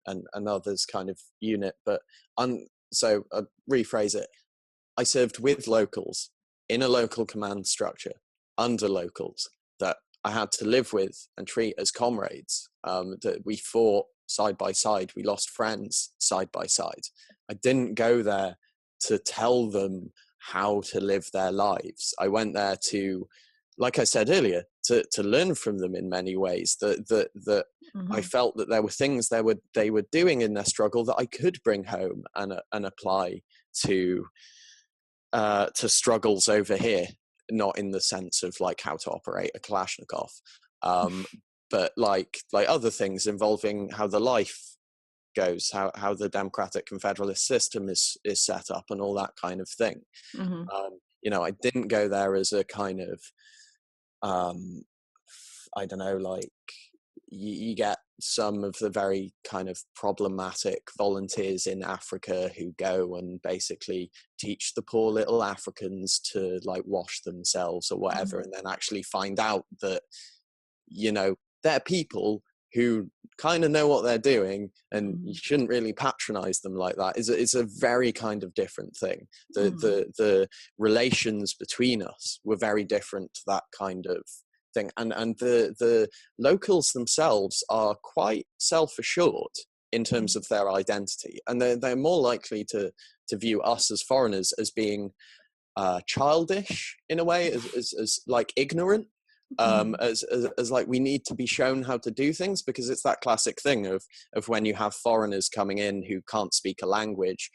Speaker 2: and others kind of unit. But so I'll rephrase it. I served with locals in a local command structure under locals that I had to live with and treat as comrades. That we fought side by side. We lost friends side by side. I didn't go there to tell them how to live their lives. I went there to, like I said earlier, to learn from them in many ways. That I felt that there were things they were doing in their struggle that I could bring home and apply to struggles over here. Not in the sense of like how to operate a Kalashnikov, but like other things involving how the life goes, how the democratic confederalist system is set up, and all that kind of thing. I didn't go there as a kind of I don't know, like you get some of the very kind of problematic volunteers in Africa who go and basically teach the poor little Africans to like wash themselves or whatever, and then actually find out that they're people who kind of know what they're doing, and you shouldn't really patronize them like that. It's a very kind of different thing. The relations between us were very different to that kind of thing, and the locals themselves are quite self-assured in terms of their identity, and they're more likely to view us as foreigners as being childish in a way, as like ignorant, as like we need to be shown how to do things, because it's that classic thing of when you have foreigners coming in who can't speak a language,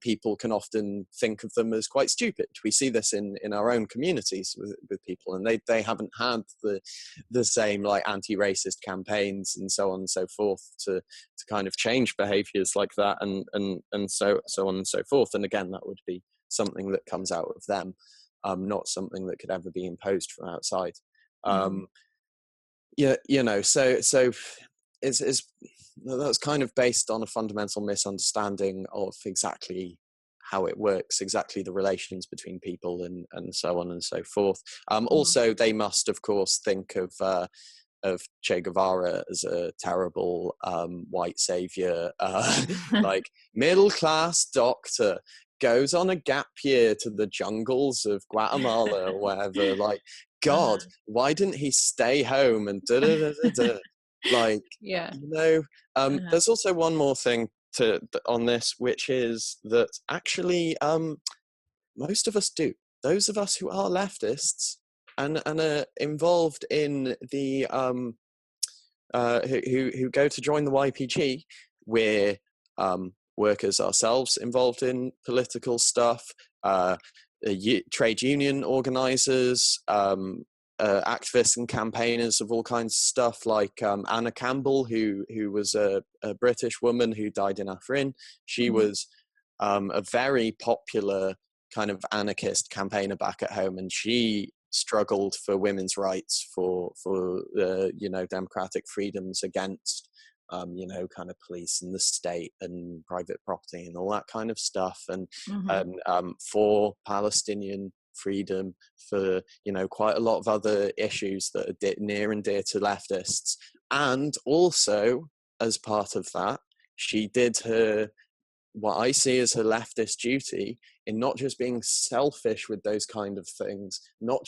Speaker 2: people can often think of them as quite stupid. We see this in our own communities with people, and they haven't had the same like anti-racist campaigns and so on and so forth to kind of change behaviors like that, and so on and so forth. And again, that would be something that comes out of them, not something that could ever be imposed from outside. So it's that's kind of based on a fundamental misunderstanding of exactly how it works, exactly the relations between people, and so on and so forth. Also, they must, of course, think of Che Guevara as a terrible white savior, like middle-class doctor, goes on a gap year to the jungles of Guatemala or whatever. Like, God, why didn't he stay home and da-da-da-da-da? Like, there's also one more thing on this, which is that actually most of us do. Those of us who are leftists and are involved in the who go to join the YPG, we're workers ourselves involved in political stuff, trade union organizers, activists and campaigners of all kinds of stuff, like Anna Campbell, who was a British woman who died in Afrin. She was a very popular kind of anarchist campaigner back at home, and she struggled for women's rights, for democratic freedoms against kind of police and the state and private property and all that kind of stuff, and for Palestinian freedom, for quite a lot of other issues that are near and dear to leftists. And also, as part of that, she did what I see as her leftist duty in not just being selfish with those kind of things, not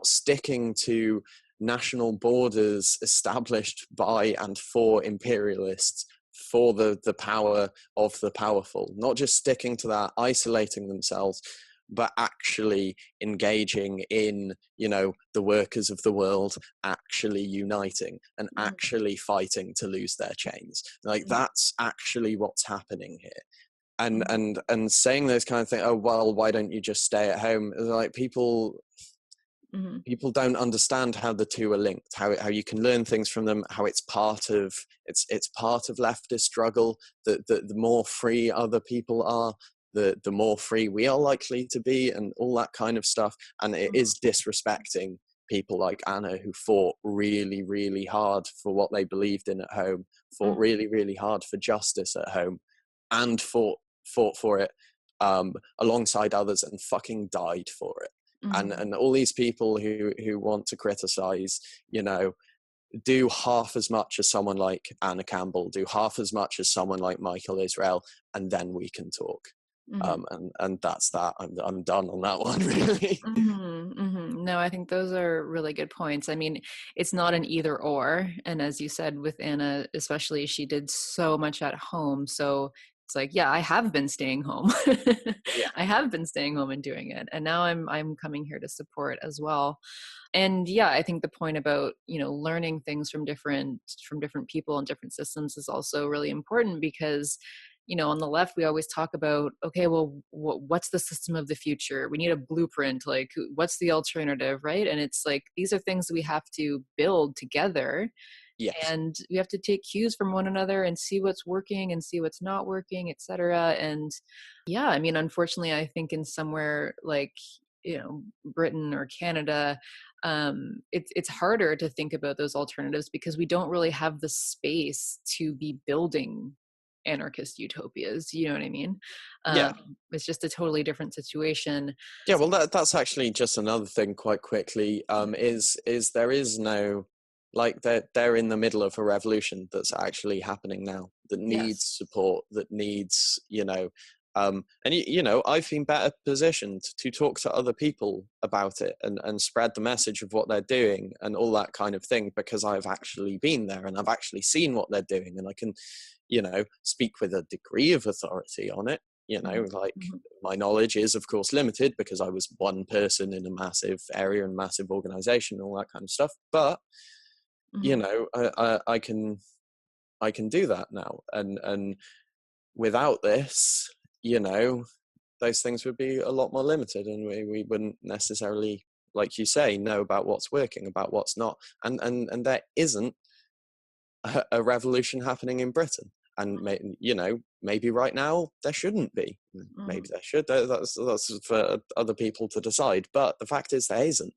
Speaker 2: sticking to national borders established by and for imperialists, for the power of the powerful, not just sticking to that, isolating themselves, but actually engaging in, you know, the workers of the world actually uniting and actually fighting to lose their chains. Like, that's actually what's happening here. And saying those kind of things, oh well, why don't you just stay at home? Like, people don't understand how the two are linked, how you can learn things from them, how it's part of leftist struggle. The more free other people are, the more free we are likely to be, and all that kind of stuff. And it is disrespecting people like Anna, who fought really, really hard for what they believed in at home, fought really, really hard for justice at home, and fought for it alongside others, and fucking died for it. And all these people who want to criticize, you know, do half as much as someone like Anna Campbell, do half as much as someone like Michael Israel, and then we can talk. And that's that. I'm done on that one, really.
Speaker 1: No, I think those are really good points. I mean, it's not an either or. And as you said with Anna, especially, she did so much at home. So it's like, yeah, I have been staying home.
Speaker 2: Yeah.
Speaker 1: I have been staying home and doing it. And now I'm coming here to support as well. And yeah, I think the point about, you know, learning things from different people and different systems is also really important, because, you know, on the left, we always talk about, okay, well, what's the system of the future? We need a blueprint. Like, what's the alternative, right? And it's like, these are things that we have to build together.
Speaker 2: Yes.
Speaker 1: And we have to take cues from one another and see what's working and see what's not working, etc. And yeah, I mean, unfortunately, I think in somewhere like, you know, Britain or Canada, it's harder to think about those alternatives, because we don't really have the space to be building anarchist utopias. You know what I mean?
Speaker 2: Yeah.
Speaker 1: It's just a totally different situation.
Speaker 2: Yeah, well, that's actually just another thing quite quickly, is there is no, like, they're in the middle of a revolution that's actually happening now, that needs
Speaker 1: Yes.
Speaker 2: support, that needs, you know, and you know, I've been better positioned to talk to other people about it and spread the message of what they're doing and all that kind of thing, because I've actually been there and I've actually seen what they're doing, and I can, you know, speak with a degree of authority on it. You know, like, my knowledge is, of course, limited, because I was one person in a massive area and massive organization, all that kind of stuff. But, you know, I can do that now. And without this, you know, those things would be a lot more limited, and we wouldn't necessarily, like you say, know about what's working, about what's not. And there isn't a revolution happening in Britain. And you know, maybe right now there shouldn't be. Maybe there should. That's for other people to decide. But the fact is, there isn't.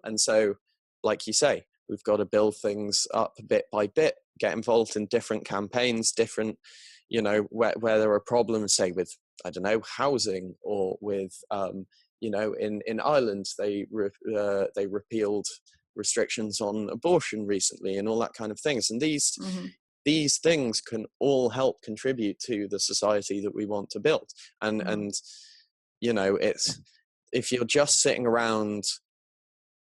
Speaker 2: And so, like you say, we've got to build things up bit by bit. Get involved in different campaigns, different, you know, where there are problems, say with, I don't know, housing, or with, you know, in Ireland they repealed restrictions on abortion recently, and all that kind of things. And these things can all help contribute to the society that we want to build. And you know, it's, if you're just sitting around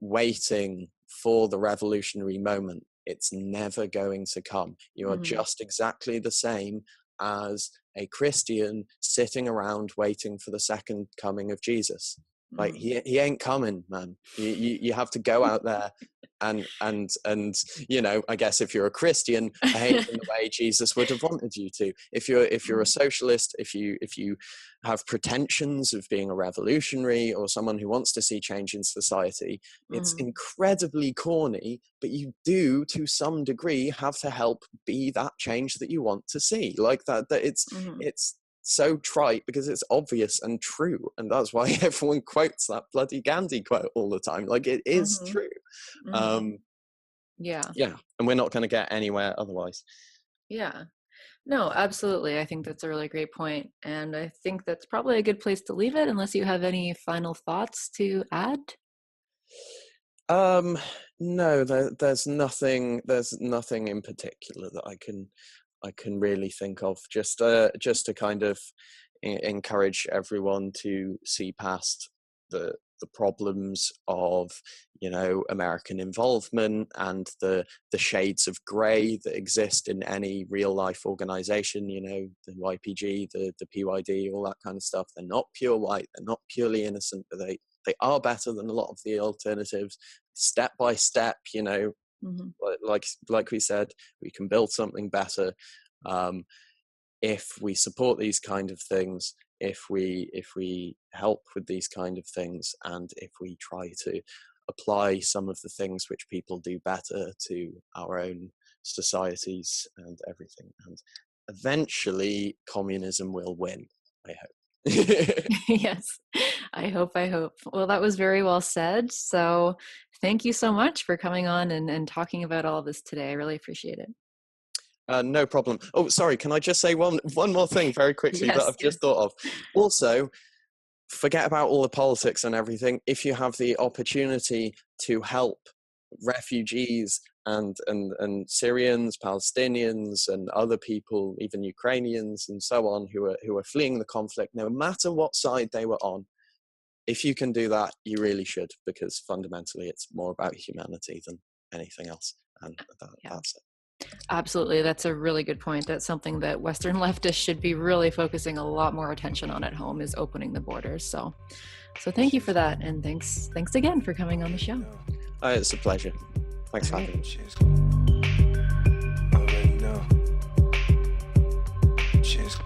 Speaker 2: waiting for the revolutionary moment, it's never going to come. You are just exactly the same as a Christian sitting around waiting for the second coming of Jesus. Like, he ain't coming, man. You have to go out there and you know, I guess if you're a Christian, behave in the way Jesus would have wanted you to. If you're a socialist, if you have pretensions of being a revolutionary or someone who wants to see change in society, it's incredibly corny, but you do, to some degree, have to help be that change that you want to see. Like, that it's so trite, because it's obvious and true, and that's why everyone quotes that bloody Gandhi quote all the time. Like, it is true.
Speaker 1: Yeah.
Speaker 2: And we're not going to get anywhere otherwise.
Speaker 1: Yeah. No, absolutely. I think that's a really great point. And I think that's probably a good place to leave it, unless you have any final thoughts to add.
Speaker 2: No, there's nothing in particular that I can really think of. Just to kind of encourage everyone to see past the the problems of, you know, American involvement and the shades of grey that exist in any real life organization, you know, the YPG, the PYD, all that kind of stuff. They're not pure white, they're not purely innocent, but they are better than a lot of the alternatives. Step by step, you know, like we said, we can build something better if we support these kind of things, if we help with these kind of things, and if we try to apply some of the things which people do better to our own societies and everything. And eventually communism will win, I hope.
Speaker 1: Yes, I hope. Well, that was very well said. So thank you so much for coming on and talking about all of this today. I really appreciate it.
Speaker 2: No problem. Oh, sorry, can I just say one more thing very quickly that I've just thought of? Also, forget about all the politics and everything. If you have the opportunity to help refugees and Syrians, Palestinians, and other people, even Ukrainians and so on, who are fleeing the conflict, no matter what side they were on, if you can do that, you really should, because fundamentally it's more about humanity than anything else. And that's it.
Speaker 1: Absolutely. That's a really good point. That's something that Western leftists should be really focusing a lot more attention on at home, is opening the borders. So thank you for that. And thanks again for coming on the show.
Speaker 2: It's a pleasure. Thanks for having me.
Speaker 3: Cheers.